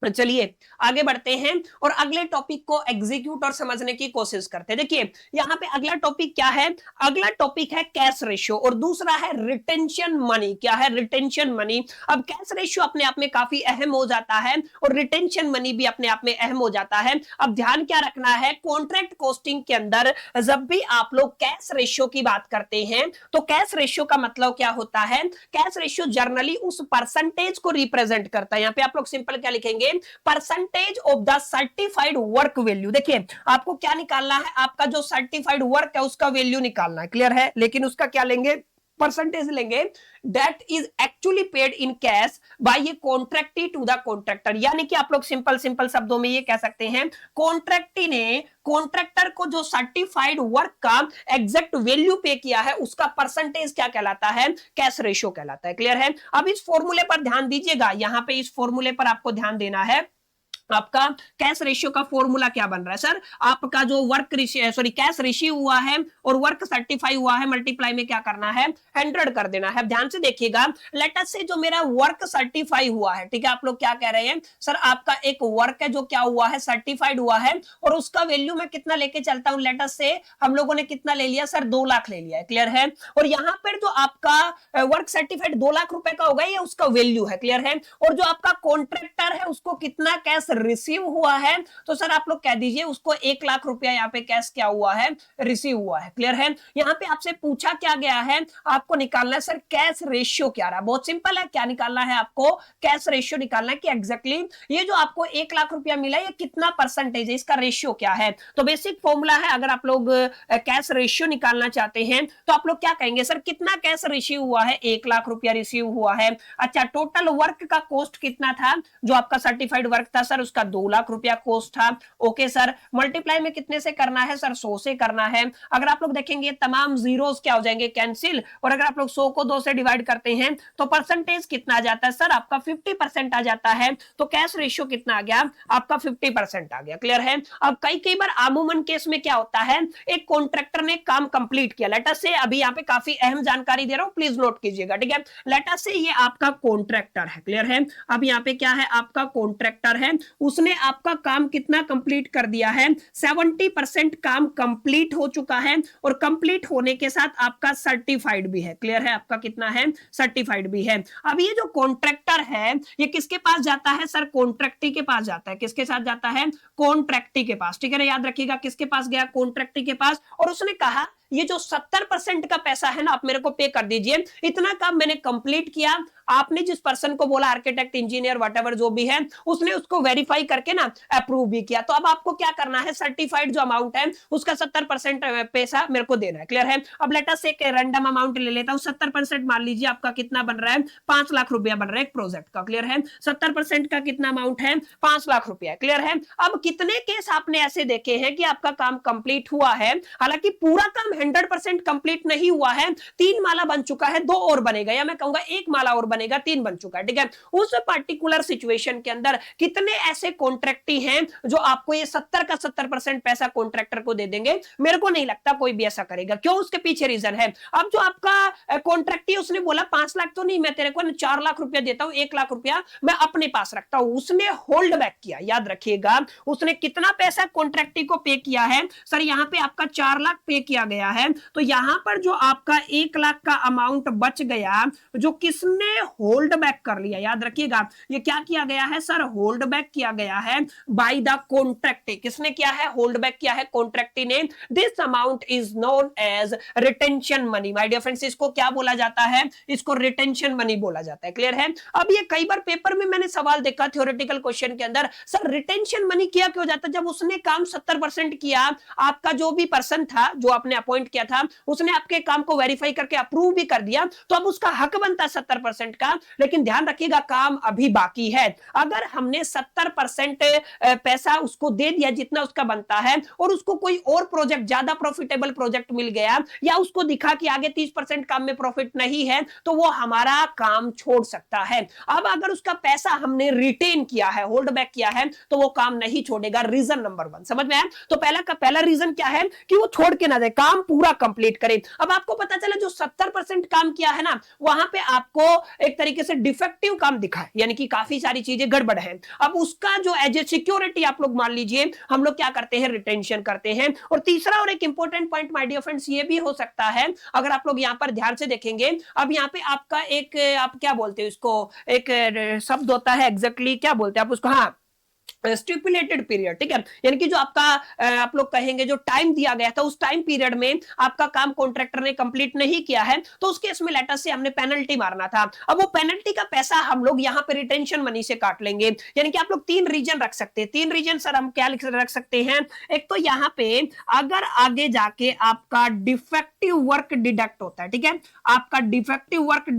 चलिए आगे बढ़ते हैं और अगले टॉपिक को एग्जीक्यूट और समझने की कोशिश करते हैं। देखिए यहां पे अगला टॉपिक क्या है, अगला टॉपिक है कैश रेशियो और दूसरा है रिटेंशन मनी। क्या है, रिटेंशन मनी। अब कैश रेशियो अपने आप में काफी अहम हो जाता है और रिटेंशन मनी भी अपने आप में अहम हो जाता है। अब ध्यान क्या रखना है, कॉन्ट्रैक्ट कॉस्टिंग के अंदर जब भी आप लोग कैश रेशियो की बात करते हैं तो कैश रेशियो का मतलब क्या होता है, कैश रेशियो जर्नली उस परसेंटेज को रिप्रेजेंट करता है। यहां पे आप लोग सिंपल क्या लिखेंगे, percentage of the certified work value. देखिए आपको क्या निकालना है, आपका जो सर्टिफाइड वर्क है उसका वैल्यू निकालना है। क्लियर है, लेकिन उसका क्या लेंगे, परसेंटेज लेंगे, that is actually paid in cash by a contractee to the contractor. यानी कि आप लोग सिंपल सिंपल शब्दों में ये कह सकते हैं, कॉन्ट्रैक्टी ने कॉन्ट्रैक्टर को जो सर्टिफाइड वर्क का एग्जैक्ट वैल्यू पे किया है उसका परसेंटेज क्या कहलाता है, कैश रेशियो कहलाता है। क्लियर है, अब इस फॉर्मूले पर ध्यान दीजिएगा, यहां पे इस फॉर्मूले पर आपको ध्यान देना है। आपका कैश रेशियो का फॉर्मूला क्या बन रहा है सर, आपका जो वर्क सॉरी कैश रिसीव हुआ है और वर्क सर्टिफाई हुआ है, मल्टीप्लाई में क्या करना है, 100 कर देना है। ध्यान से देखिएगा, लेट अस से जो मेरा वर्क सर्टिफाई हुआ है, ठीक है, आप लोग क्या कह रहे हैं सर, आपका एक वर्क है जो क्या हुआ है, सर्टिफाइड हुआ है और उसका वैल्यू मैं कितना लेके चलता हूं, लेट अस से हम लोगों ने कितना ले लिया सर, 2 लाख ले लिया है। क्लियर है, और यहां पर जो आपका वर्क सर्टिफाइड 2 लाख रुपए का होगा ये उसका वैल्यू है। क्लियर है, और जो आपका कॉन्ट्रैक्टर है उसको कितना कैश रिसीव हुआ है, तो सर आप लोग कह दीजिए उसको 1 लाख रुपया यहाँ पे कैश क्या हुआ है, रिसीव हुआ है। क्लियर है, यहाँ पे आपसे पूछा क्या गया है, आपको निकालना है सर कैश रेशियो क्या रहा। बहुत सिंपल है, क्या निकालना है आपको, कैश रेशियो निकालना है कि एग्जैक्टली ये जो आपको 1 लाख रुपया मिला ये कितना परसेंटेज है, इसका रेशियो क्या है। तो बेसिक फॉर्मूला है, अगर आप लोग कैश रेशियो निकालना चाहते हैं तो आप लोग क्या कहेंगे सर, कितना कैश रिसीव हुआ है, 1 लाख रुपया रिसीव हुआ है। अच्छा, टोटल वर्क का कॉस्ट कितना था, जो आपका सर्टिफाइड वर्क था सर उसका 2 लाख रुपया कॉस्ट था। ओके सर, मल्टीप्लाई में कितने से करना है सर, 100 से करना है। अगर आप लोग देखेंगे तमाम जीरोस क्या हो जाएंगे, कैंसिल, और अगर आप लोग 100 को 2 से डिवाइड करते हैं तो परसेंटेज कितना आ जाता है सर, आपका 50% आ जाता है। तो कैश रेशियो कितना आ गया, आपका 50% आ गया। क्लियर है, अब कई बार आमूमन केस में क्या होता है, एक कॉन्ट्रैक्टर ने काम कंप्लीट किया, लेट अस से, अभी यहाँ पे काफी अहम जानकारी दे रहा हूं, प्लीज नोट कीजिएगा। ठीक है, लेट अस से ये आपका कॉन्ट्रैक्टर है। क्लियर है, अब यहाँ पे क्या है, आपका कॉन्ट्रैक्टर है, उसने आपका काम कितना कंप्लीट कर दिया है, 70% काम कंप्लीट हो चुका है और कंप्लीट होने के साथ आपका सर्टिफाइड भी है। क्लियर है, आपका कितना है, सर्टिफाइड भी है। अब ये जो कॉन्ट्रैक्टर है ये किसके पास जाता है सर, कॉन्ट्रैक्टी के पास जाता है। किसके साथ जाता है, कॉन्ट्रैक्टी के पास। ठीक है ना, याद रखिएगा किसके पास गया, कॉन्ट्रैक्टी के पास, और उसने कहा ये जो 70% का पैसा है ना, आप मेरे को पे कर दीजिए, इतना काम मैंने कंप्लीट किया। आपने जिस पर्सन को बोला, आर्किटेक्ट, इंजीनियर, व्हाटएवर जो भी है, उसने उसको वेरीफाई करके ना अप्रूव भी किया। तो अब आपको क्या करना है, सर्टिफाइड जो अमाउंट है उसका 70% पैसा मेरे को देना है। क्लियर है? अब लेट अस एक रैंडम अमाउंट ले लेता हूं, 70% मान लीजिए आपका कितना बन रहा है, 5 लाख रुपया बन रहा है एक प्रोजेक्ट का। क्लियर है? 70% का कितना अमाउंट है, 5 लाख रुपया। क्लियर है? अब कितने केस आपने ऐसे देखे हैं कि आपका काम कंप्लीट हुआ है, हालांकि पूरा काम 100% कंप्लीट नहीं हुआ है, 3 माला बन चुका है, 2 और बनेगा, या मैं कहूंगा 1 माला और बनेगा, 3 बन चुका है। ठीक है? उस पर्टिकुलर सिचुएशन के अंदर कितने ऐसे कॉन्ट्रैक्टी हैं जो आपको ये 70 का 70% पैसा कॉन्ट्रैक्टर को दे देंगे? मेरे को नहीं लगता कोई भी ऐसा करेगा। क्यों? उसके पीछे रीजन है। अब जो आपका कॉन्ट्रैक्टी, उसने बोला 5 लाख तो नहीं, मैं तेरे को 4 लाख रुपया देता हूं, 1 लाख रुपया मैं अपने पास रखता हूं, उसने होल्ड बैक किया। याद रखिएगा, उसने कितना पैसा कॉन्ट्रैक्टी को पे किया है? सर यहां पे आपका 4 लाख पे किया गया है, तो यहां पर जो आपका 1 लाख का अमाउंट बच गया, जो किसने होल्ड बैक कर लिया, याद रखिएगा, ये क्या किया गया है सर, होल्ड बैक किया गया है बाय द कॉन्ट्रैक्टी। किसने किया है? होल्ड बैक किया है कॉन्ट्रैक्टी ने। This amount is known as retention money. My dear friends, इसको क्या बोला जाता है? इसको रिटेंशन मनी बोला जाता है। क्लियर है? अब ये कई बार पेपर में मैंने सवाल देखा थ्योरेटिकल क्वेश्चन के अंदर, सर रिटेंशन मनी किया क्यों जाता है? जब उसने काम 70% किया, आपका जो भी पर्सन था जो आपने अपॉइंट किया था, उसने आपके काम को वेरीफाई करके अप्रूव भी कर दिया, तो अब उसका हक बनता है 70% का। लेकिन ध्यान रखिएगा, काम अभी बाकी है। अगर हमने 70% पैसा उसको दे दिया जितना उसका बनता है, और उसको कोई और प्रोजेक्ट, ज्यादा प्रॉफिटेबल प्रोजेक्ट मिल गया, या उसको दिखा कि आगे 30% काम में प्रॉफिट नहीं है, तो वो हमारा काम छोड़ सकता है। अब अगर उसका पैसा हमने रिटेन किया है, होल्ड बैक किया है, तो वो काम नहीं छोड़ेगा। रीजन नंबर 1 समझ में आया? तो पहला रीजन क्या है कि वो छोड़ के ना जाए, काम पूरा कंप्लीट करे। अब आपको पता चला जो 70% काम किया है ना, वहां पे आपको एक तरीके से डिफेक्टिव काम दिखा है, यानी कि काफी सारी चीजें गड़बड़ है। अब उसका जो एज ए सिक्योरिटी आप लोग मान लीजिए, हम लोग क्या करते हैं, रिटेंशन करते हैं। और तीसरा और एक important point my dear friends, ये भी हो सकता है, अगर आप लोग यहां पर ध्यान से देखेंगे, अब यहां पे आपका एक, आप क्या बोलते हैं इसको, एक शब्द होता है, एग्जैक्टली क्या बोलते हैं आप उसको, हाँ, स्टिपुलेटेड पीरियड। ठीक है? यानी कि जो आपका आप लोग कहेंगे जो टाइम दिया गया था, उस टाइम पीरियड में आपका काम कॉन्ट्रैक्टर ने कंप्लीट नहीं किया है, तो उस केस में लेटर से हमने पेनल्टी मारना था। अब वो पेनल्टी का पैसा हम लोग यहाँ पे रिटेंशन मनी से काट लेंगे। यानी कि आप लोग 3 रीजन रख सकते हैं। 3 रीजन सर हम क्या रख सकते हैं? एक तो यहाँ पे अगर आगे जाके आपका डिफेक्टिव वर्क डिडक्ट होता है, ठीक है, आपका डिफेक्टिव वर्क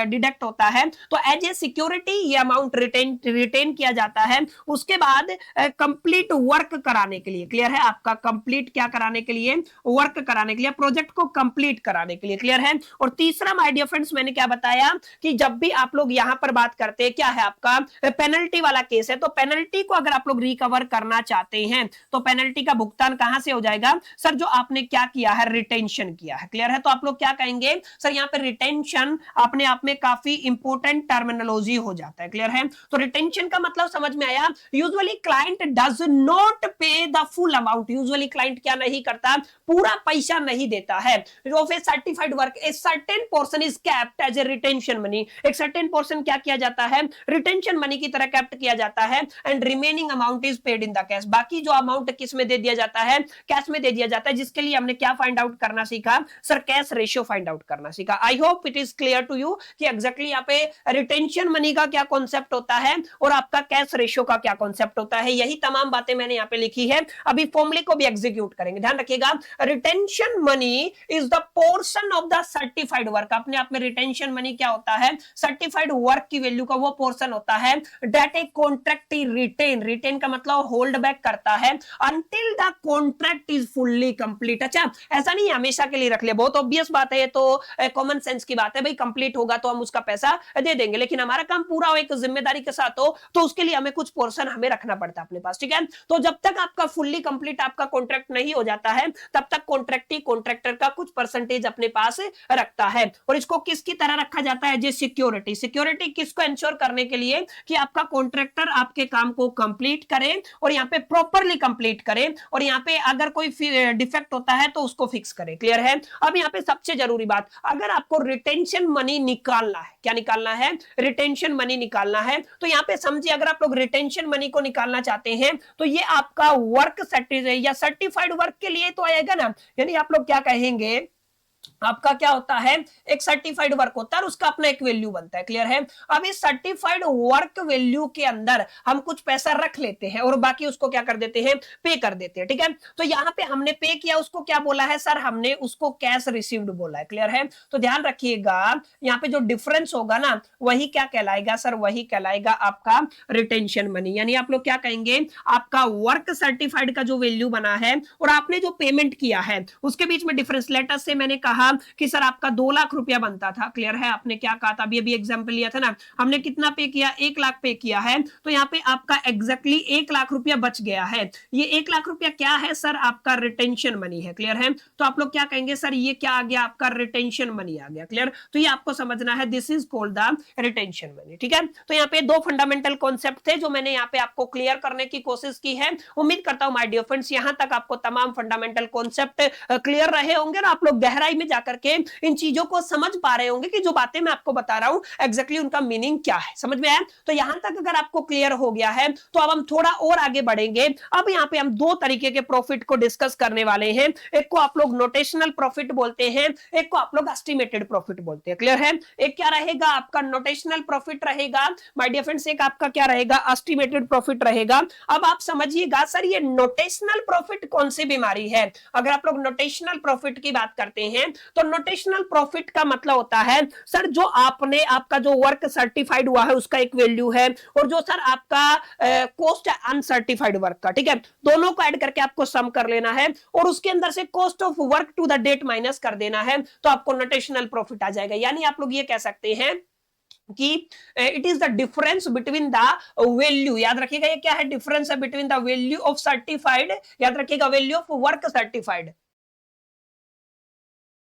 डिडक्ट होता है, तो एज ए सिक्योरिटी ये अमाउंट रिटेन किया जाता है। उसके बाद कंप्लीट वर्क कराने के लिए, क्लियर है, आपका कंप्लीट क्या कराने के लिए, वर्क कराने के लिए, प्रोजेक्ट को कंप्लीट कराने के लिए। क्लियर है? और तीसरा माय डियर फ्रेंड्स, मैंने क्या बताया कि जब भी आप लोग यहां पर बात करते हैं, क्या है आपका पेनल्टी वाला केस है, तो पेनल्टी को अगर आप लोग रिकवर करना चाहते हैं, तो पेनल्टी का भुगतान कहां से हो जाएगा? सर जो आपने क्या किया है, रिटेंशन किया है। क्लियर है? तो आप लोग क्या कहेंगे सर, यहां पर रिटेंशन अपने आप में काफी इंपॉर्टेंट टर्मिनोलॉजी हो जाता है। क्लियर है? तो रिटेंशन का मतलब समझ में आया? Usually client does not pay the full amount. Usually client क्या नहीं करता, पूरा पैसा नहीं देता है। Of a certified work a certain portion is kept as a retention money. एक सर्टेन पोर्शन क्या किया जाता है, रिटेंशन मनी की तरह कैप्ट किया जाता है, and remaining amount is paid in the cash. बाकी जो अमाउंट किस में दे दिया जाता है, कैश में दे दिया जाता है, जिसके लिए हमने क्या फाइंड आउट करना सीखा sir, cash ratio find out करना सीखा। I hope it is clear to you कि एग्जैक्टली यहाँ पे रिटेंशन मनी का क्या कॉन्सेप्ट होता है और आपका कैश रेशियो का क्या कॉन्सेप्ट होता है। यही तमाम बातें मैंने यहाँ पे लिखी है। अभी फॉर्मूले को भी एग्जीक्यूट करेंगे, ध्यान रखिएगा। Retention money is the portion of the certified work. अपने आप में रिटेंशन मनी क्या होता है, सर्टिफाइड वर्क की वैल्यू का वो पोर्शन होता है दैट ए कॉन्ट्रैक्टी रिटेन। रिटेन का मतलब होल्ड बैक करता है until the contract is fully complete. अच्छा, ऐसा नहीं हमेशा के लिए रख लिया, बहुत ऑब्वियस बात है, ये तो कॉमन सेंस की बात है भाई, कंप्लीट होगा तो हम उसका पैसा दे देंगे, लेकिन हमारा काम पूरा हो, एक जिम्मेदारी के साथ हो, तो उसके लिए हमें कुछ पोर्शन हमें रखना पड़ता है अपने पास। ठीक है? तो जब तक आपका फुल्ली कंप्लीट आपका कॉन्ट्रैक्ट नहीं हो जाता है, तब तक कॉन्ट्रैक्टी कॉन्ट्रैक्टर का कुछ परसेंटेज अपने पास रखता है। और इसको किसकी तरह रखा जाता है, जे सिक्योरिटी। सिक्योरिटी किसको इंश्योर करने के लिए कि आपका कॉन्ट्रैक्टर आपके काम को कंप्लीट करे और यहाँ पे प्रॉपरली कंप्लीट करे, और यहाँ पे अगर कोई डिफेक्ट होता है तो उसको फिक्स करे। क्लियर है? अब यहाँ पे सबसे जरूरी बात, अगर आपको रिटेंशन मनी निकालना है, क्या निकालना है, रिटेंशन मनी निकालना है, तो यहाँ पे समझिए अगर आप लोग रिटेंशन मनी को निकालना चाहते हैं तो ये आपका वर्क सर्टिफाइड या सर्टिफाइड वर्क के लिए तो आएगा ना, यानी आप लोग क्या कहेंगे, आपका क्या होता है, एक सर्टिफाइड वर्क होता है और उसका अपना एक वैल्यू बनता है। क्लियर है। अब इस सर्टिफाइड वर्क वैल्यू के अंदर हम कुछ पैसा रख लेते हैं और बाकी उसको क्या कर देते हैं, पे कर देते हैं। ठीक है, तो यहां पे हमने पे किया, उसको क्या बोला है सर, हमने उसको कैश रिसीव्ड बोला है। क्लियर है, तो ध्यान रखिएगा यहाँ पे जो डिफरेंस होगा ना वही क्या कहलाएगा सर, वही कहलाएगा आपका रिटेंशन मनी। यानी आप लोग क्या कहेंगे, आपका वर्क सर्टिफाइड का जो वैल्यू बना है और आपने जो पेमेंट किया है उसके बीच में डिफरेंस। लेटर से मैंने कहा कि सर आपका 2 लाख रुपया बनता था। क्लियर है, आपने क्या कहा था, अभी एग्जांपल लिया था ना, हमने कितना पे किया, 1 लाख पे किया है, तो यहाँ पे आपका एग्जैक्टली 1 लाख रुपया बच गया है। ये 1 लाख रुपया क्या है सर, आपका रिटेंशन मनी है। क्लियर है, तो आप लोग क्या कहेंगे सर, ये क्या आ गया, आपका रिटेंशन मनी आ गया। क्लियर, तो ये आपको समझना है, this is called the retention money. ठीक है, तो यहाँ पे 2 फंडामेंटल कॉन्सेप्ट थे जो मैंने यहाँ पे आपको क्लियर करने की कोशिश की है। उम्मीद करता हूं माय डियर फ्रेंड्स यहां तक आपको तमाम फंडामेंटल कॉन्सेप्ट क्लियर रहे होंगे ना, आप लोग गहराई में जाकर के इन चीजों को समझ पा रहे होंगे कि जो बातें मैं आपको बता रहा हूं एग्जैक्टली उनका मीनिंग क्या है, समझ में आया। तो यहां तक अगर आपको क्लियर हो गया है तो अब हम थोड़ा और आगे बढ़ेंगे। अब यहां पे हम 2 तरीके के प्रॉफिट को डिस्कस करने वाले हैं, एक को आप लोग नोटेशनल प्रॉफिट बोलते हैं, एक को आप लोग एस्टिमेटेड प्रॉफिट बोलते हैं। क्लियर है, एक क्या रहेगा आपका नोटेशनल प्रॉफिट रहेगा माय डियर फ्रेंड्स, एक आपका क्या रहेगा, एस्टिमेटेड प्रॉफिट रहेगा। अब आप समझिएगा सर ये नोटेशनल प्रॉफिट कौन सी बीमारी है। अगर आप लोग नोटेशनल प्रॉफिट की बात करते हैं तो नोटेशनल प्रॉफिट का मतलब होता है सर जो आपने, आपका जो वर्क सर्टिफाइड हुआ है उसका एक वैल्यू है और जो सर आपका कॉस्ट है अनसर्टिफाइड वर्क का। ठीक है, दोनों को ऐड करके आपको सम कर लेना है और उसके अंदर से cost of work to the date minus कर देना है तो आपको नोटेशनल प्रॉफिट आ जाएगा। यानी आप लोग ये कह सकते हैं कि it is the difference between the value, याद रखिएगा ये क्या है, डिफरेंस है between the value of certified, याद रखिएगा वैल्यू ऑफ वर्क सर्टिफाइड